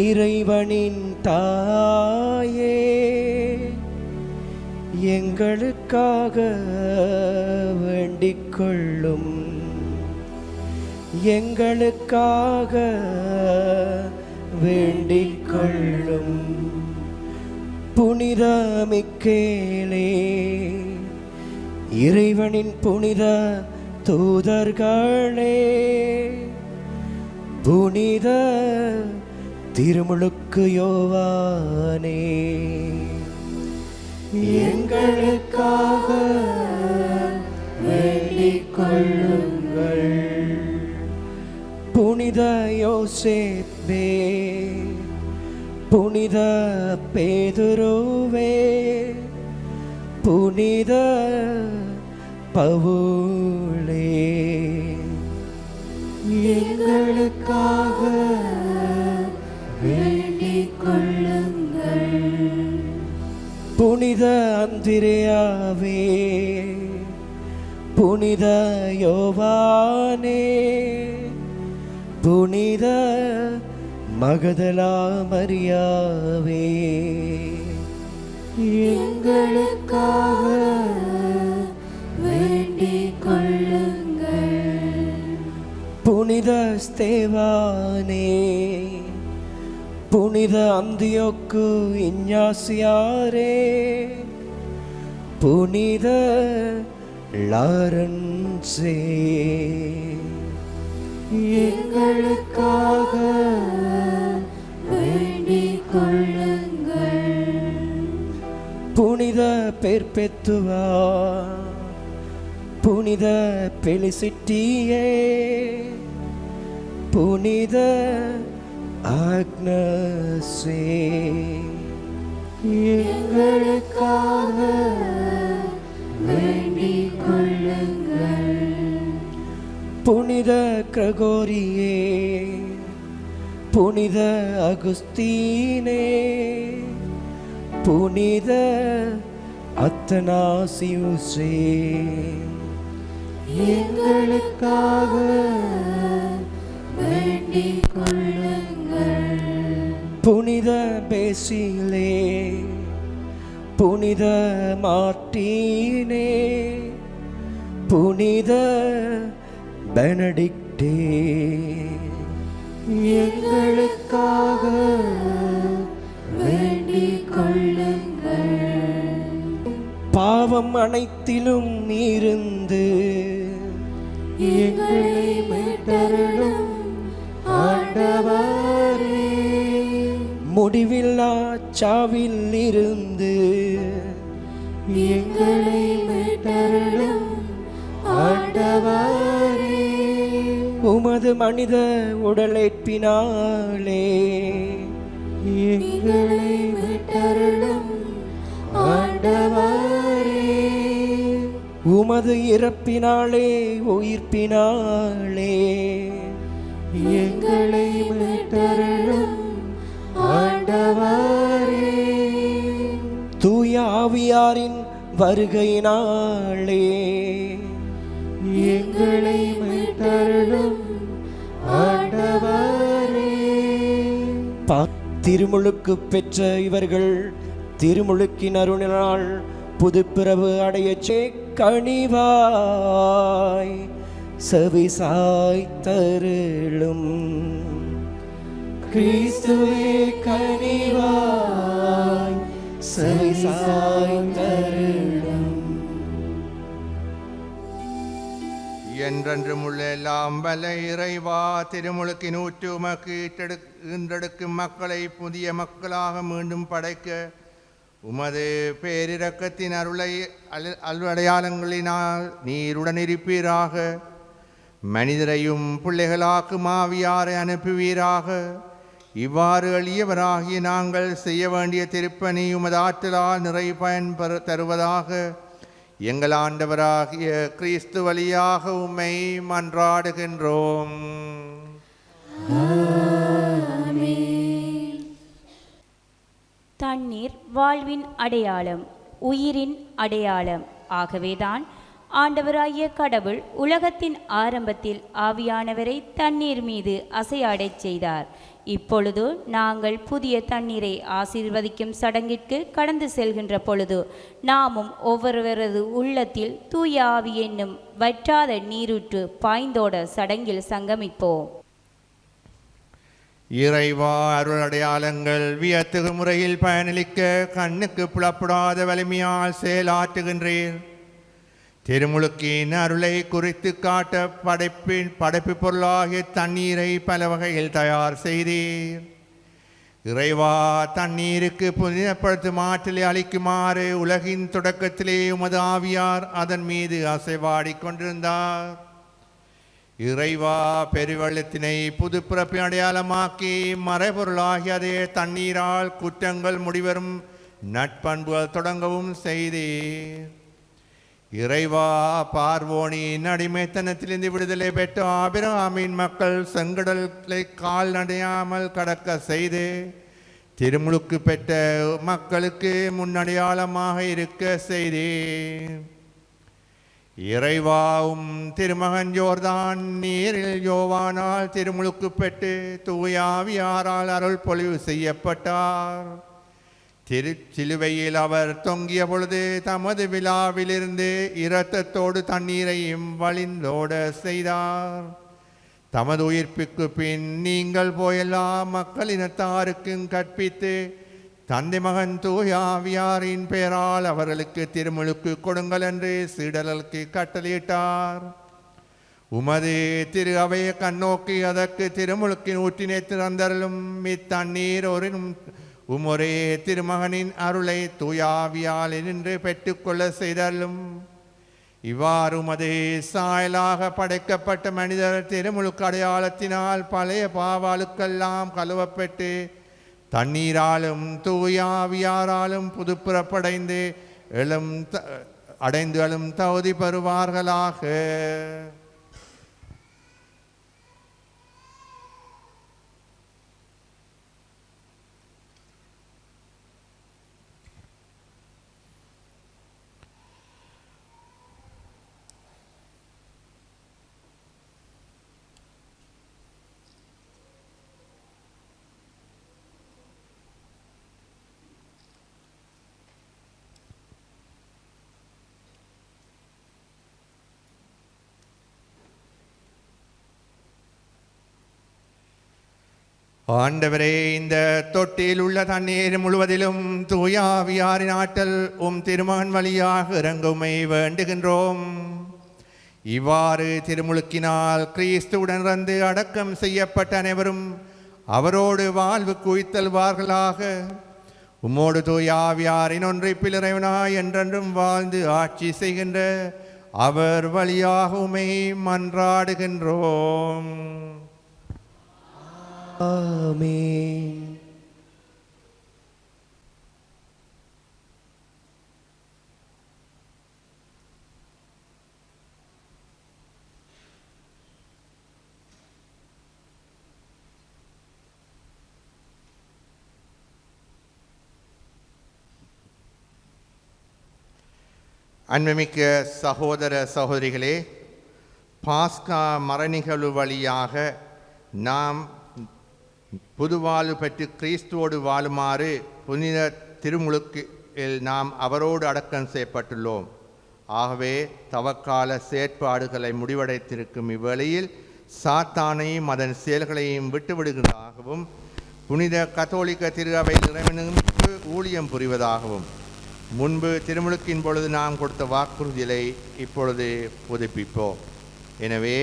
இறைவனின் தாயே, எங்களுக்காக வேண்டிக் கொள்ளும், எங்களுக்காக வேண்டிக் கொள்ளும். புனித மிக்கேலே, இறைவனின் புனித தூதர்களே, புனித திருமுழுக்கு யோவானே, எங்களுக்காக வேண்டிக் கொள்ளுங்கள். புனித யோசேப்பே, புனித பேதுருவே, புனித பவுலே, எங்களுக்காக வேண்டிக் கொள்ளுங்கள். புனித அந்திரேயாவே, புனித யோவானே, புனித மகதலா மரியாவே, எங்களுக்காக வேண்டிக் கொள்ளுங்கள். புனித ஸ்தேவானே, புனித அந்தியோக்கு இஞ்ஞாசியாரே, புனித லாரன்சே, எங்களுக்காக வேண்டிக் கொள்ளுங்கள். புனித பெர்பெத்துவா, புனித பெலிசிட்டியே, புனித ஆக்னஸே, எங்களுக்காக வேண்டிக் கொள்ளுங்கள். புனித கிரகோரியே, புனித அகுஸ்தீனே, புனித அத்தனாசியுசே, எங்களுக்காக வேண்டிக் கொள்ளுங்கள். புனித பேசிலே, புனித மார்ட்டீனே, புனித பெனடிக்டே, எங்களுக்காக வேண்டிக் கொள்ளுங்கள். பாவம் அனைத்திலும் இருந்து எங்களை மீட்டருளும் ஆண்டவரே. முடிவில்லா சாவில் இருந்து எங்களை மீட்டருளும் ஆண்டவரே. உமது மனித உடலேற்பினாலே எங்களை மீட்டருளும் ஆண்டவரே. உமது இறப்பினாலே உயிர்ப்பினாலே எங்களை மீட்டருளும் ஆண்டவரே. தூய ஆவியாரின் வருகையினாலே எங்களை மீட்டருளும் ஆண்டவரே. திருமுழுக்கு பெற்ற இவர்கள் திருமுழுக்கின் அருளினால் புதுப்பிறவு அடையச் கனிவாய் செவிசாய் தருளும். கிறிஸ்துவே கனிவாய் செவிசாய் தருளும். என்றென்றும் உள்ள எல்லாம் வல்ல இறைவா, திருமுழுக்கின் ஊற்று உமக்கு ஈன்றெடுக்கும் மக்களை புதிய மக்களாக மீண்டும் படைக்க உமது பேரிரக்கத்தின் அடையாளங்களினால் நீருடன் இருப்பீராக. மனிதரையும் பிள்ளைகளாக்கும் ஆவியாரை அனுப்புவீராக. இவ்வாறு எளியவராகிய நாங்கள் செய்ய வேண்டிய திருப்பணி உமது ஆற்றலால் நிறை பயன் தருவதாக. எங்கள் ஆண்டவராகிய கிறிஸ்து வழியாக உம்மை மன்றாடுகின்றோம். தண்ணீர் வாழ்வின் அடையாளம், உயிரின் அடையாளம். ஆகவேதான் ஆண்டவராகிய கடவுள் உலகத்தின் ஆரம்பத்தில் ஆவியானவரை தண்ணீர் மீது அசையாடச் செய்தார். இப்பொழுது நாங்கள் புதிய தண்ணீரை ஆசீர்வதிக்கும் சடங்கிற்கு கடந்து செல்கின்ற பொழுது நாமும் ஒவ்வொருவரது உள்ளத்தில் தூய ஆவி என்னும் வற்றாத நீரூற்று பாய்ந்தோட சடங்கில் சங்கமிப்போம். இறைவா, அருள் அடையாளங்கள் வியத்தகு முறையில் பயனளிக்க கண்ணுக்கு புலப்படாத வலிமையால் செயலாற்றுகின்றீர். திருமுழுக்கின் அருளை குறித்து காட்ட படைப்பு பொருளாகிய தண்ணீரை பல வகையில் தயார் செய்தீர். இறைவா, தண்ணீருக்கு புனிதப்படுத்தும் ஆற்றலை அளிக்குமாறு உலகின் தொடக்கத்திலே உமது ஆவியார் அதன் மீது அசைவாடி கொண்டிருந்தார். இறைவா, பெருவெள்ளத்தினை புதுப்பிறப்பு அடையாளமாக்கி மறைபொருளாகிய அதே தண்ணீரால் குற்றங்கள் முடிவரும் நட்பண்புகள் தொடங்கவும் செய்தீர். இறைவா, பார்வோனின் அடிமைத்தனத்திலிருந்து விடுதலை பெற்ற ஆபிரகாமின் மக்கள் செங்கடலை கால் நடையாமல் கடக்க செய்து திருமுழுக்கு பெற்ற மக்களுக்கு முன்னடையாளமாக இருக்க செய்தீர். இறைவாவும் திருமகன் யோர்தான் நீரில் யோவானால் திருமுழுக்கு பெற்று தூயாவியாரால் அருள் பொழிவு செய்யப்பட்டார். திருச்சிலுவையில் அவர் தொங்கிய பொழுது தமது விழாவிலிருந்து இரத்தத்தோடு தண்ணீரையும் வழிந்தோட செய்தார். தமது உயிர்ப்புக்கு பின் நீங்கள் போயெல்லா மக்களினத்தாருக்கும் கற்பித்து தந்தை மகன் தூயாவியாரின் பெயரால் அவர்களுக்கு திருமுழுக்கு கொடுங்கள் என்று சீடர்களுக்கு கட்டளையிட்டார். உமது திரு அவையை கண்ணோக்கி அதற்கு திருமுழுக்கின் ஊற்றினை திறந்தருளும் இத்தண்ணீர் ஒரே திருமகனின் அருளை தூயாவியால் நின்று பெற்றுக்கொள்ள செய்தருளும். இவ்வாறு உமது சாயலாக படைக்கப்பட்ட மனிதர் திருமுழுக்கு அடையாளத்தினால் பழைய பாவாளுக்கெல்லாம் கழுவப்பட்டு தண்ணீராலும் தூயாவியாராலும் புதுப்புறப்படைந்து அடைந்து தகுதி பெறுவார்களாக. ஆண்டவரே, இந்த தொட்டியில் உள்ள தண்ணீர் முழுவதிலும் தூயாவியாரின் ஆற்றல் திருமகன் வழியாக இறங்குமை வேண்டுகின்றோம். இவ்வாறு திருமுழுக்கினால் கிறிஸ்துவுடன் இறந்து அடக்கம் செய்யப்பட்ட அனைவரும் அவரோடு வாழ்வு குவித்தல்வார்களாக. உம்மோடு தூயாவியாரின் ஒன்றிப்பில் இறைவனாய் என்றென்றும் வாழ்ந்து ஆட்சி செய்கின்ற அவர் வழியாக உம்மை மன்றாடுகின்றோம். ஆமென். அன்புமிக்க சகோதர சகோதரிகளே, பாஸ்கா மரநிகழ்வு வழியாக நாம் புதுவாழ்வு பெற்று கிறிஸ்துவோடு வாழுமாறு புனித திருமுழுக்கில் நாம் அவரோடு அடக்கம் செய்யப்பட்டுள்ளோம். ஆகவே தவக்கால செயற்பாடுகளை முடிவடைத்திருக்கும் இவ்வேளையில் சாத்தானையும் அதன் செயல்களையும் விட்டுவிடுகிறதாகவும் புனித கத்தோலிக்க திரு அவையில் இறைவனுக்கு ஊழியம் புரிவதாகவும் முன்பு திருமுழுக்கின் பொழுது நாம் கொடுத்த வாக்குறுதிகளை இப்பொழுது புதுப்பிப்போம். எனவே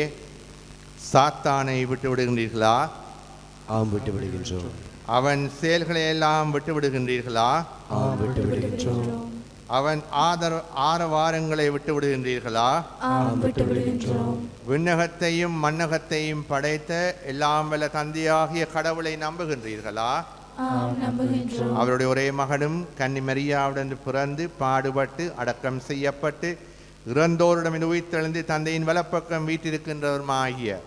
சாத்தானை விட்டு விடுகின்றீர்களா? ஆம், விட்டு விடுகின்றோம். அவன் செயல்களை எல்லாம் விட்டு விடுகின்றீர்களா? ஆம், விட்டு விடுகின்றோம். அவன் ஆரவாரங்களை விட்டு விடுகின்றீர்களா? ஆம், விட்டு விடுகின்றோம். விண்ணகத்தையும் மண்ணகத்தையும் படைத்த எல்லாம் வல்ல தந்தையாகிய கடவுளை நம்புகின்றீர்களா? ஆம், நம்புகின்றோம். அவருடைய ஒரே மகனும் கன்னி மரியாவுடன் பிறந்து பாடுபட்டு அடக்கம் செய்யப்பட்டு இறந்தோரிடம் உயிர்த்தெழுந்து தந்தையின் வலப்பக்கம் வீட்டிருக்கின்றவருமாகிய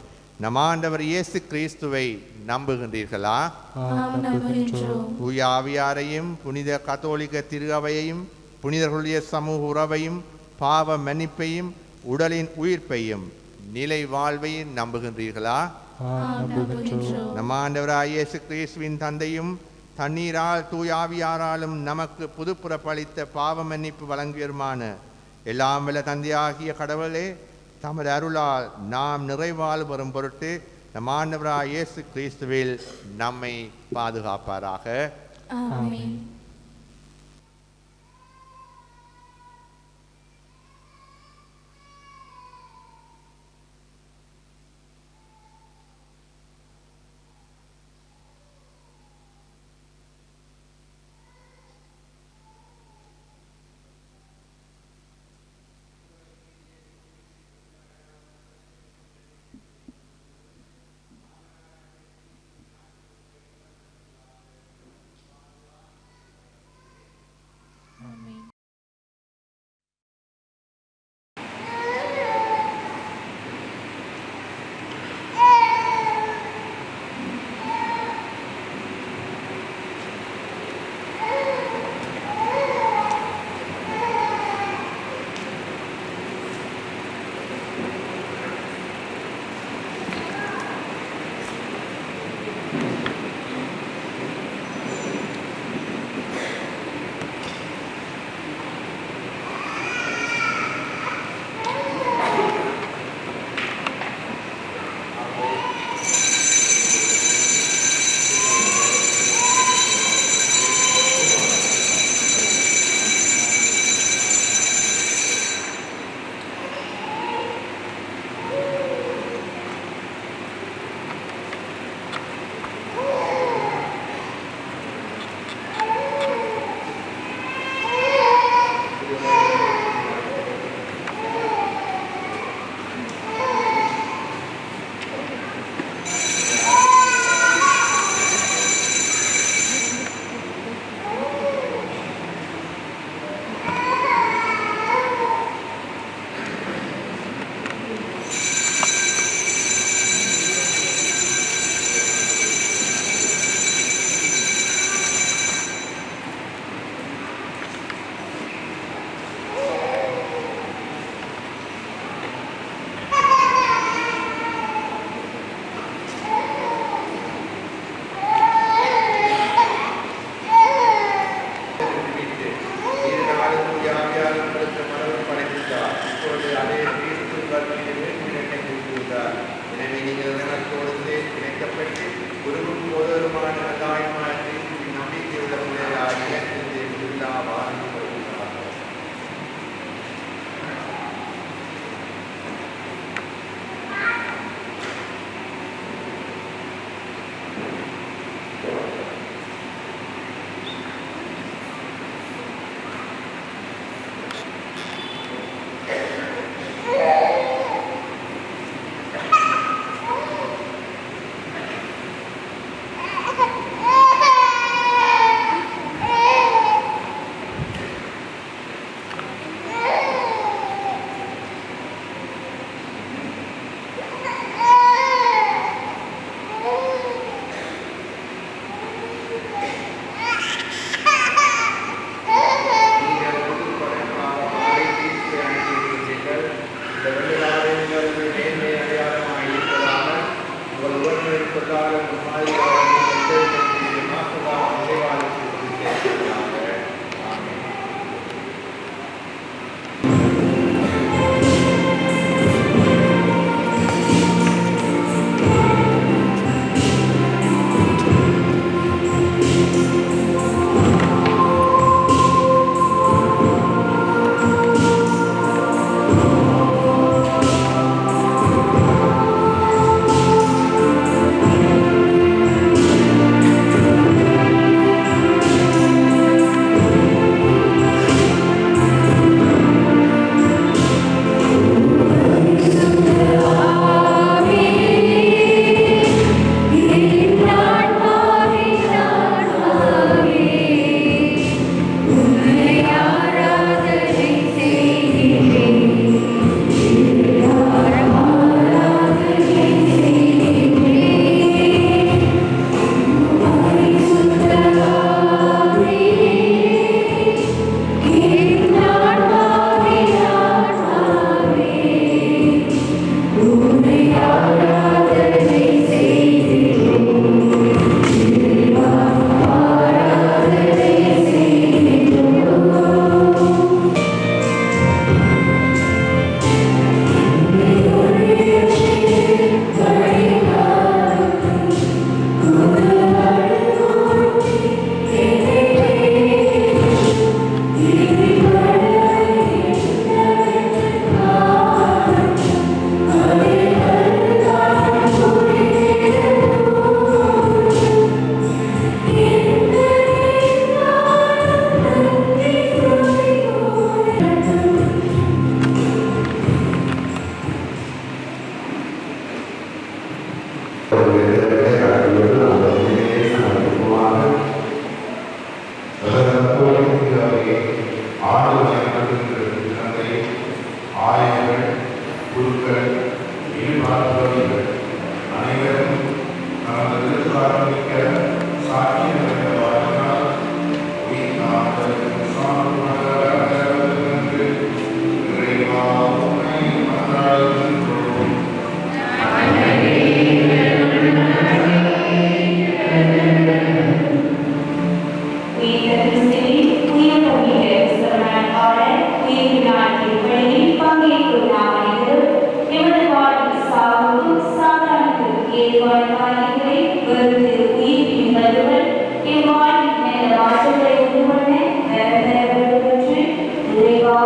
நம் ஆண்டவர் இயேசு கிறிஸ்துவை நம்புகின்றீர்களா? ஆம், நம்புகின்றோம். தூய ஆவியாரையும் புனித கத்தோலிக்க திரு அவையையும் புனிதர்களுடைய சமூக உறவையும் பாவ மன்னிப்பையும் உடலின் உயிர்ப்பையும் நிலை வாழ்வையும் நம்புகின்றீர்களா? நம் ஆண்டவராகிய இயேசு கிறிஸ்துவின் தந்தையும் தண்ணீரால் தூயாவியாராலும் நமக்கு புதுப்புறப்பளித்த பாவ மன்னிப்பு வழங்கியருமான எல்லாம் வல்ல தந்தையாகிய கடவுளே, தமது அருளால் நாம் நிறைவாழ் வரும் பொருட்டு நம் ஆண்டவராகிய இயேசு கிறிஸ்துவில் நம்மை பாதுகாப்பாராக. ஆமென்.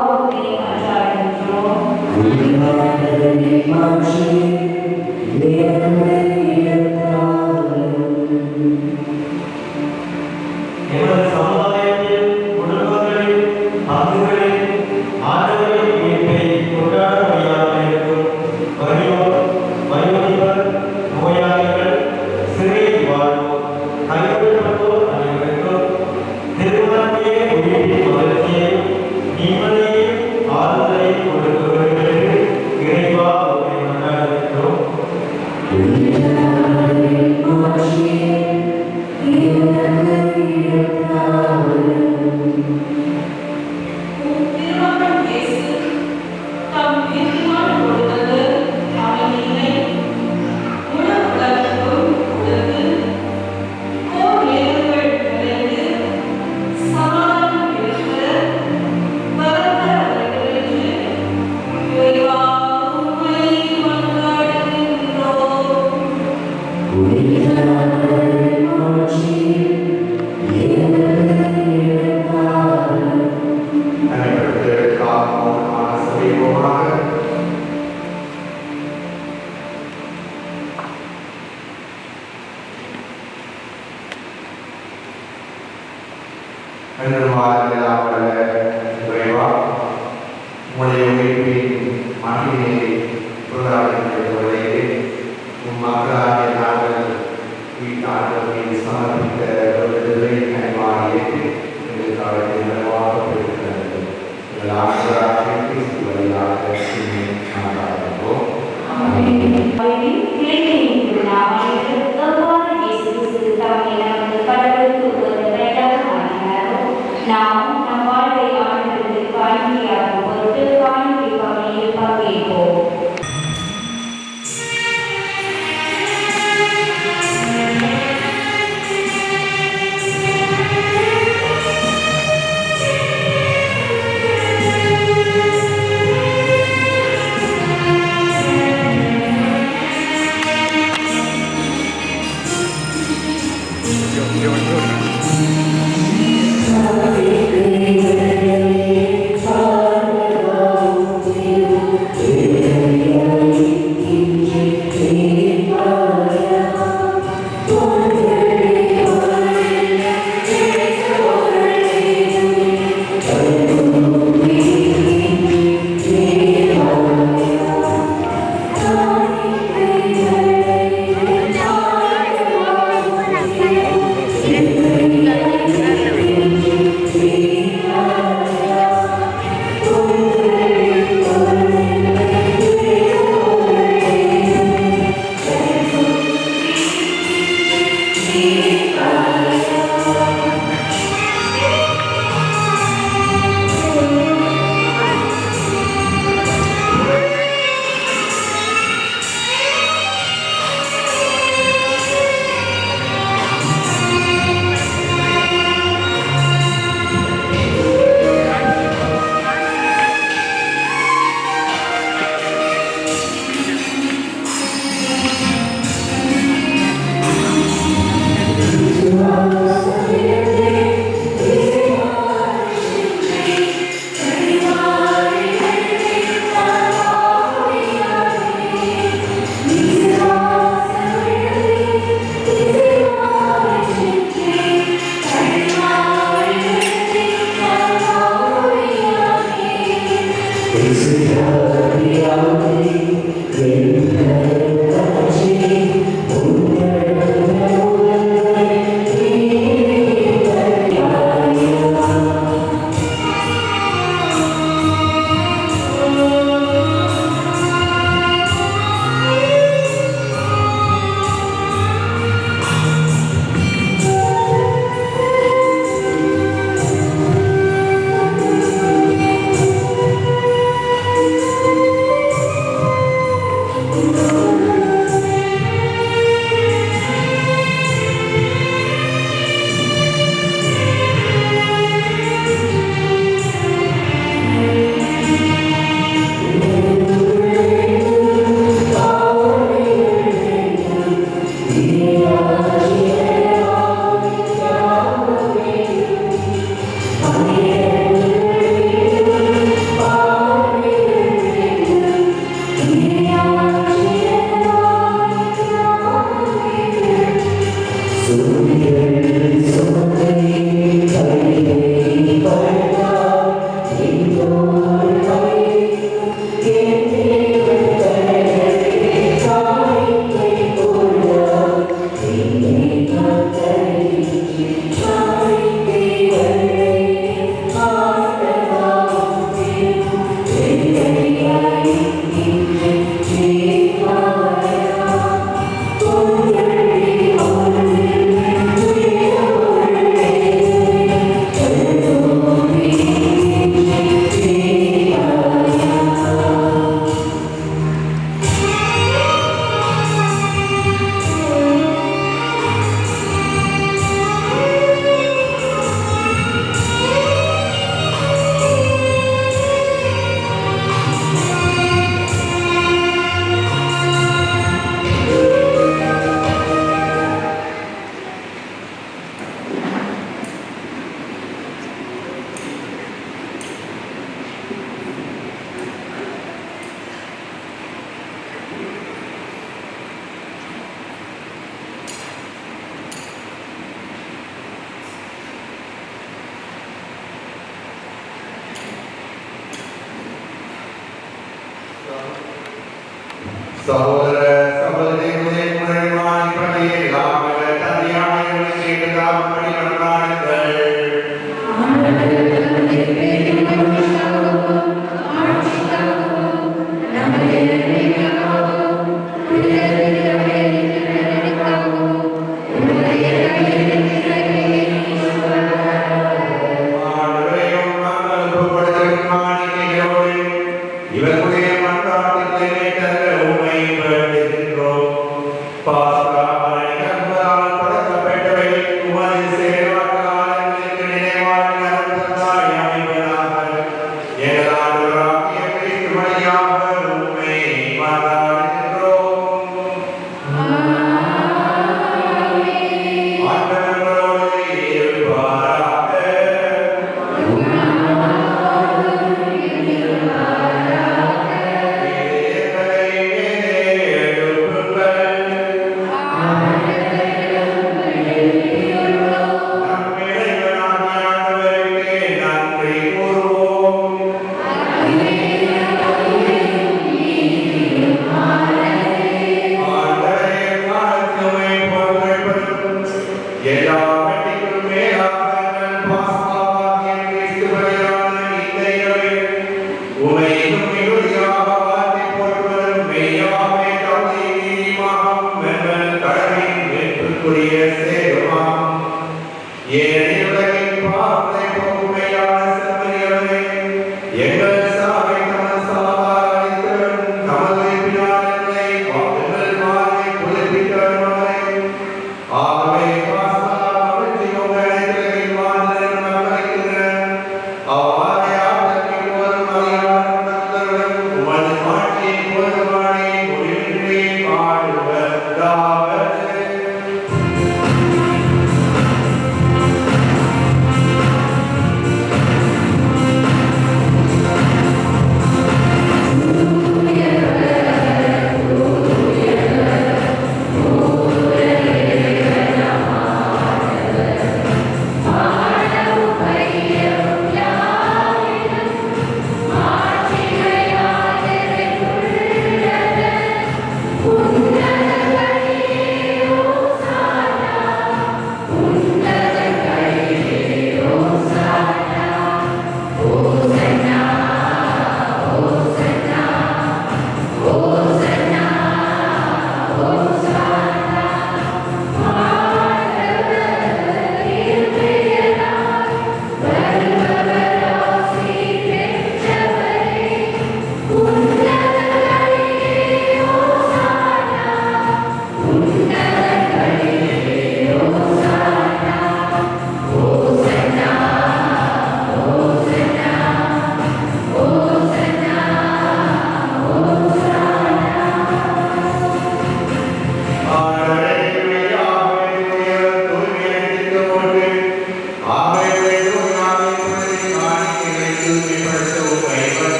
Amen. சகோதர சகோதரிகளே, முறைவாய் பணியை நாங்கள் தனியாக கேட்டுதாமடி நன்றாடுங்கள். இவர்களுடைய மன்றாட்டினை கேட்ட உண்மை வேண்டுகின்றோம்.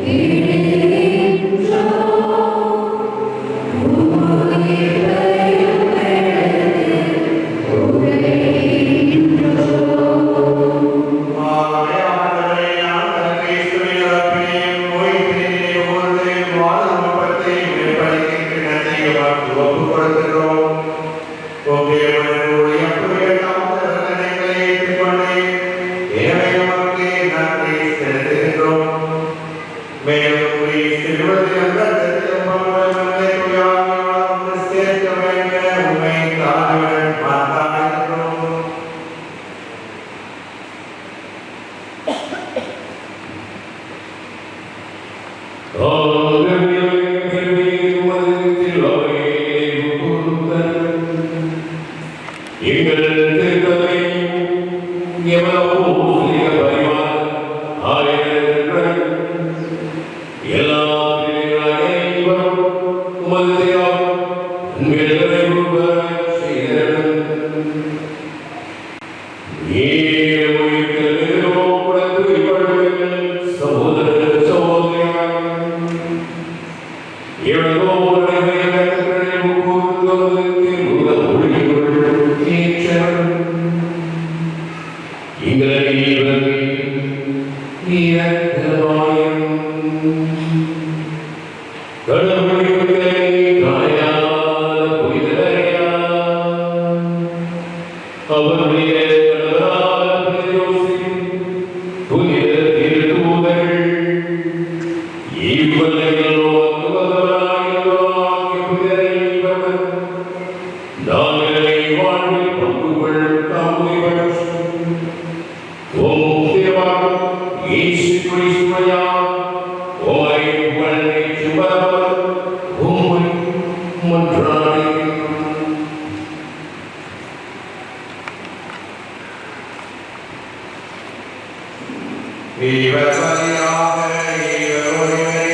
Thank you. மேலும் திருவள்ளுவர் சேர்க்க வேண்டிய உண்மை தாழ்வுடன் மாற்றாயிருக்கிறோம். இவர் வழியாக இவர் ஒருவரே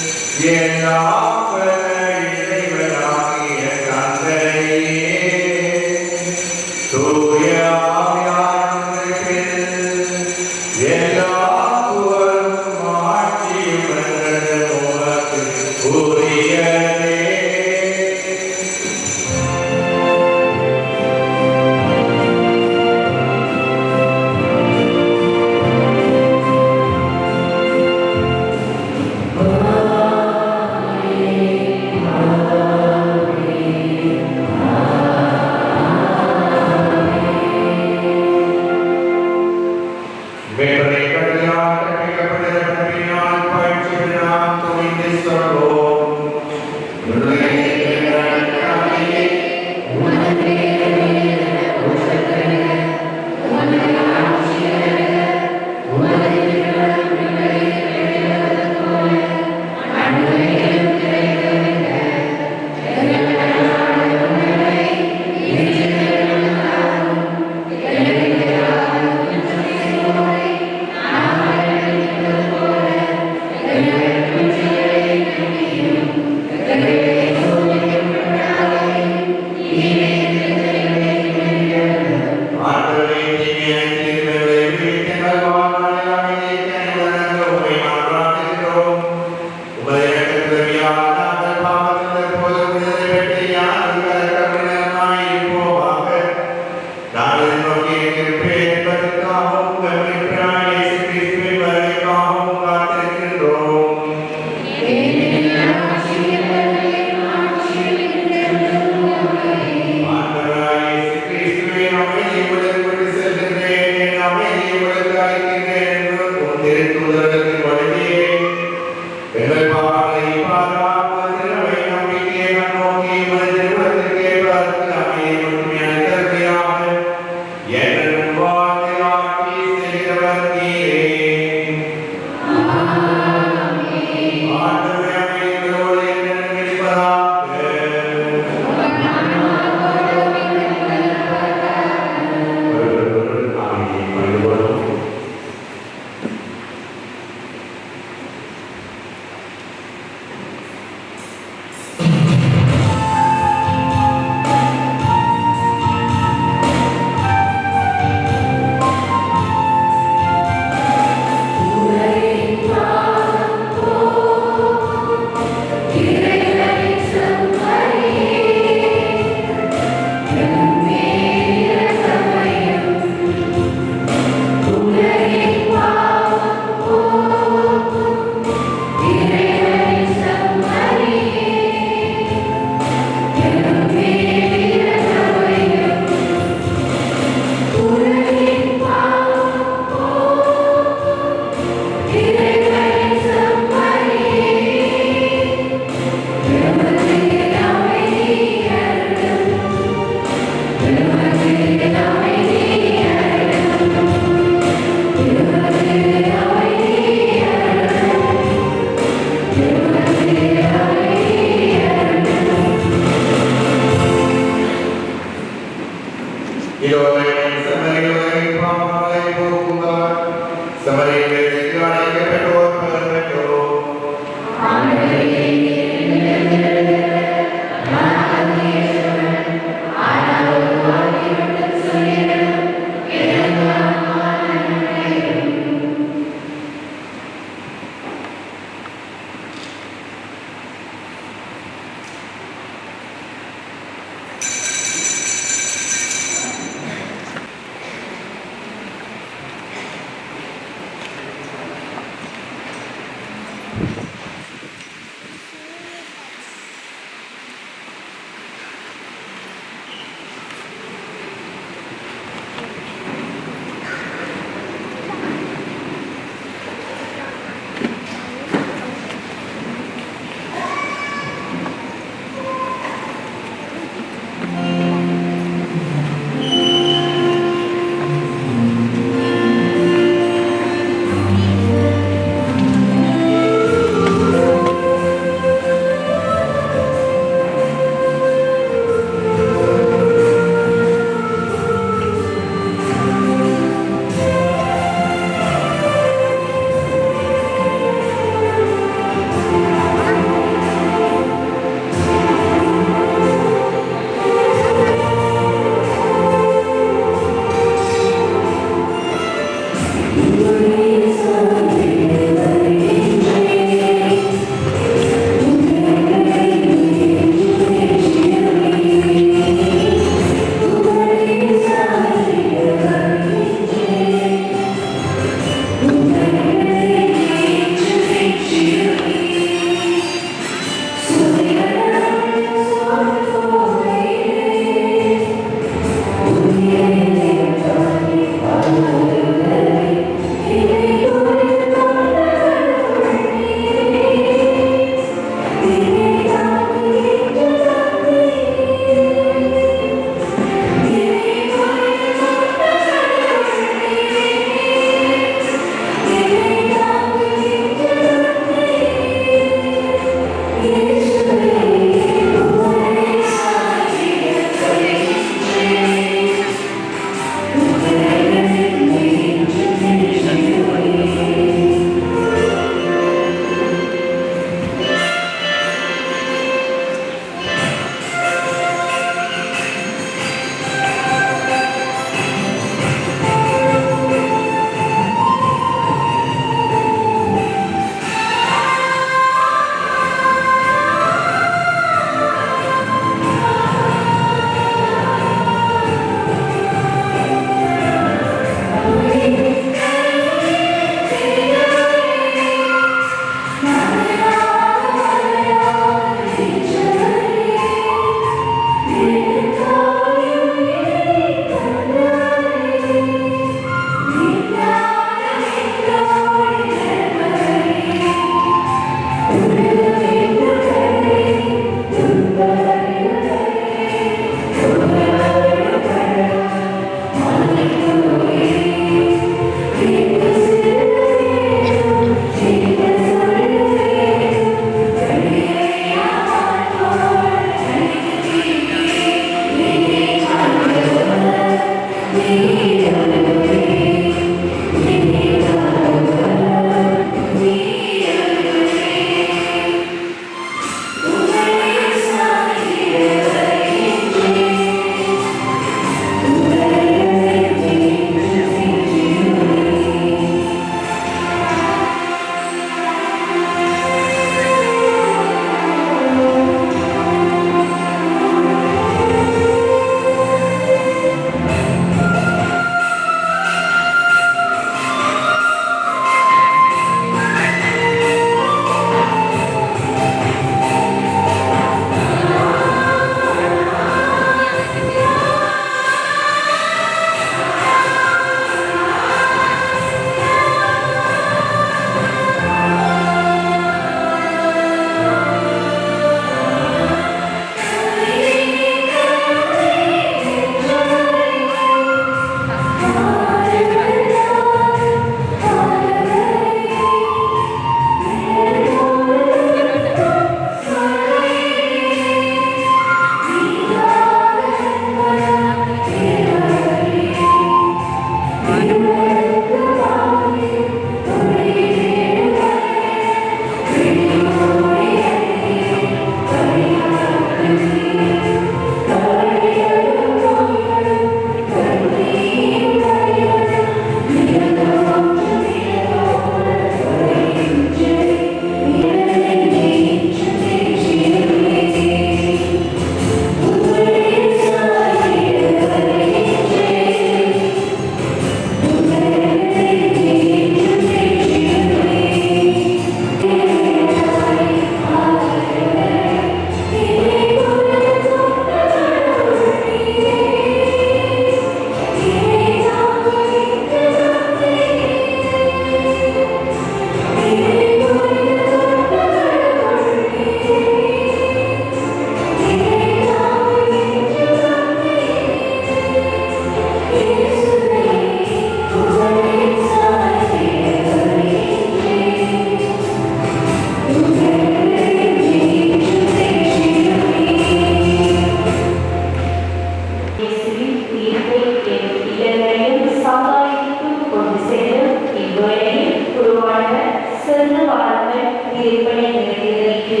சென்று வாருங்கள் திருப்பணி நிறைவேறிற்று.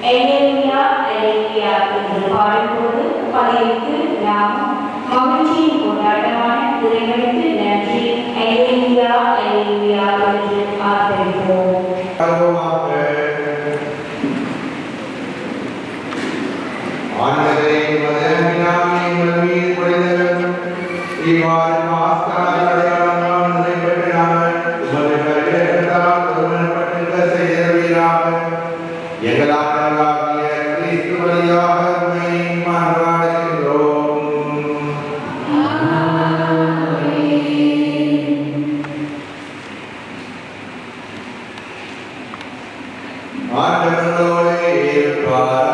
அல்லேலூயா அல்லேலூயா என்று பாடும்போது பதிவுக்கு நாம் மகிழ்ச்சியின் கொண்டாட்டமான இறைவனுக்கு நன்றி அல்லேலூயா அல்லேலூயா என்று ஆதரிப்போம். ஆண்டவரே மதமினாமே மீது பொழிந்தவர் இவ்வாறு மாஸ்கால் அடையாளங்கள் நிறைவேற்றினார். உமது கருணையால் ஒருவனப்பட்டிருக்க செய்தவீராக எங்களாகிய கிறிஸ்து வழியாக உம்மை மன்றாடுகின்றோம். ஆண்டவரோடு இருப்பாராக.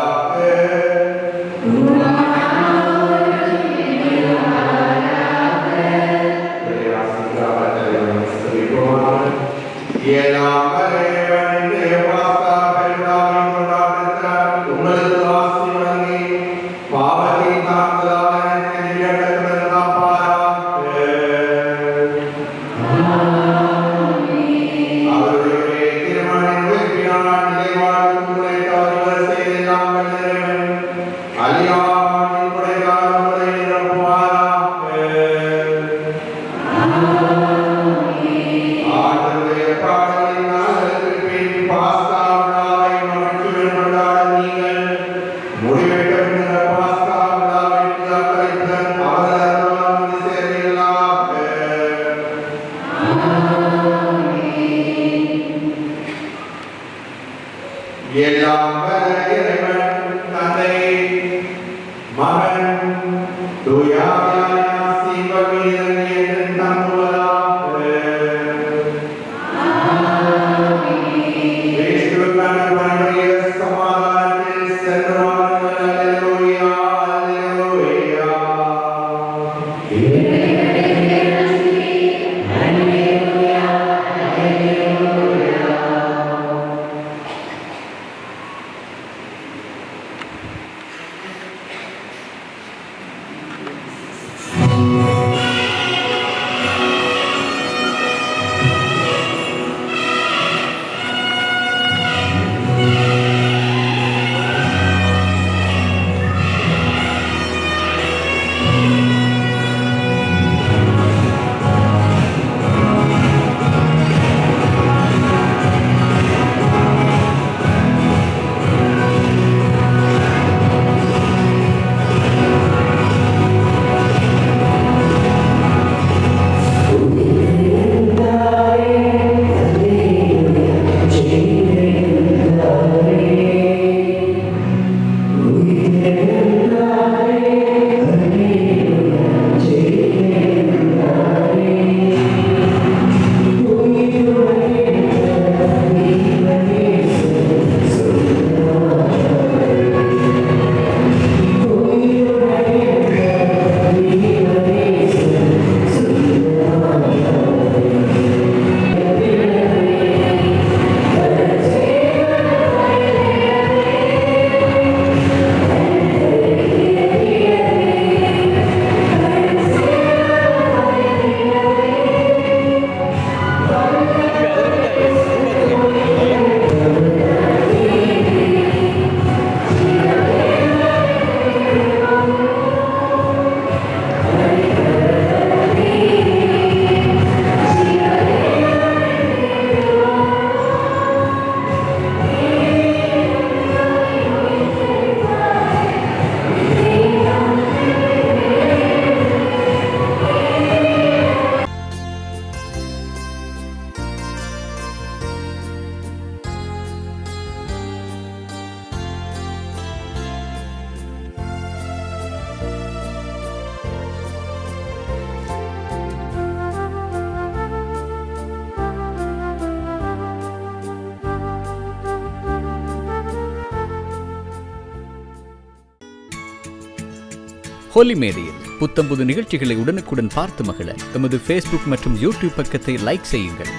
ஹோலி மேடையில் புத்தம்புது நிகழ்ச்சிகளை உடனுக்குடன் பார்த்து மகிழ எமது ஃபேஸ்புக் மற்றும் யூடியூப் பக்கத்தை லைக் செய்யுங்கள்.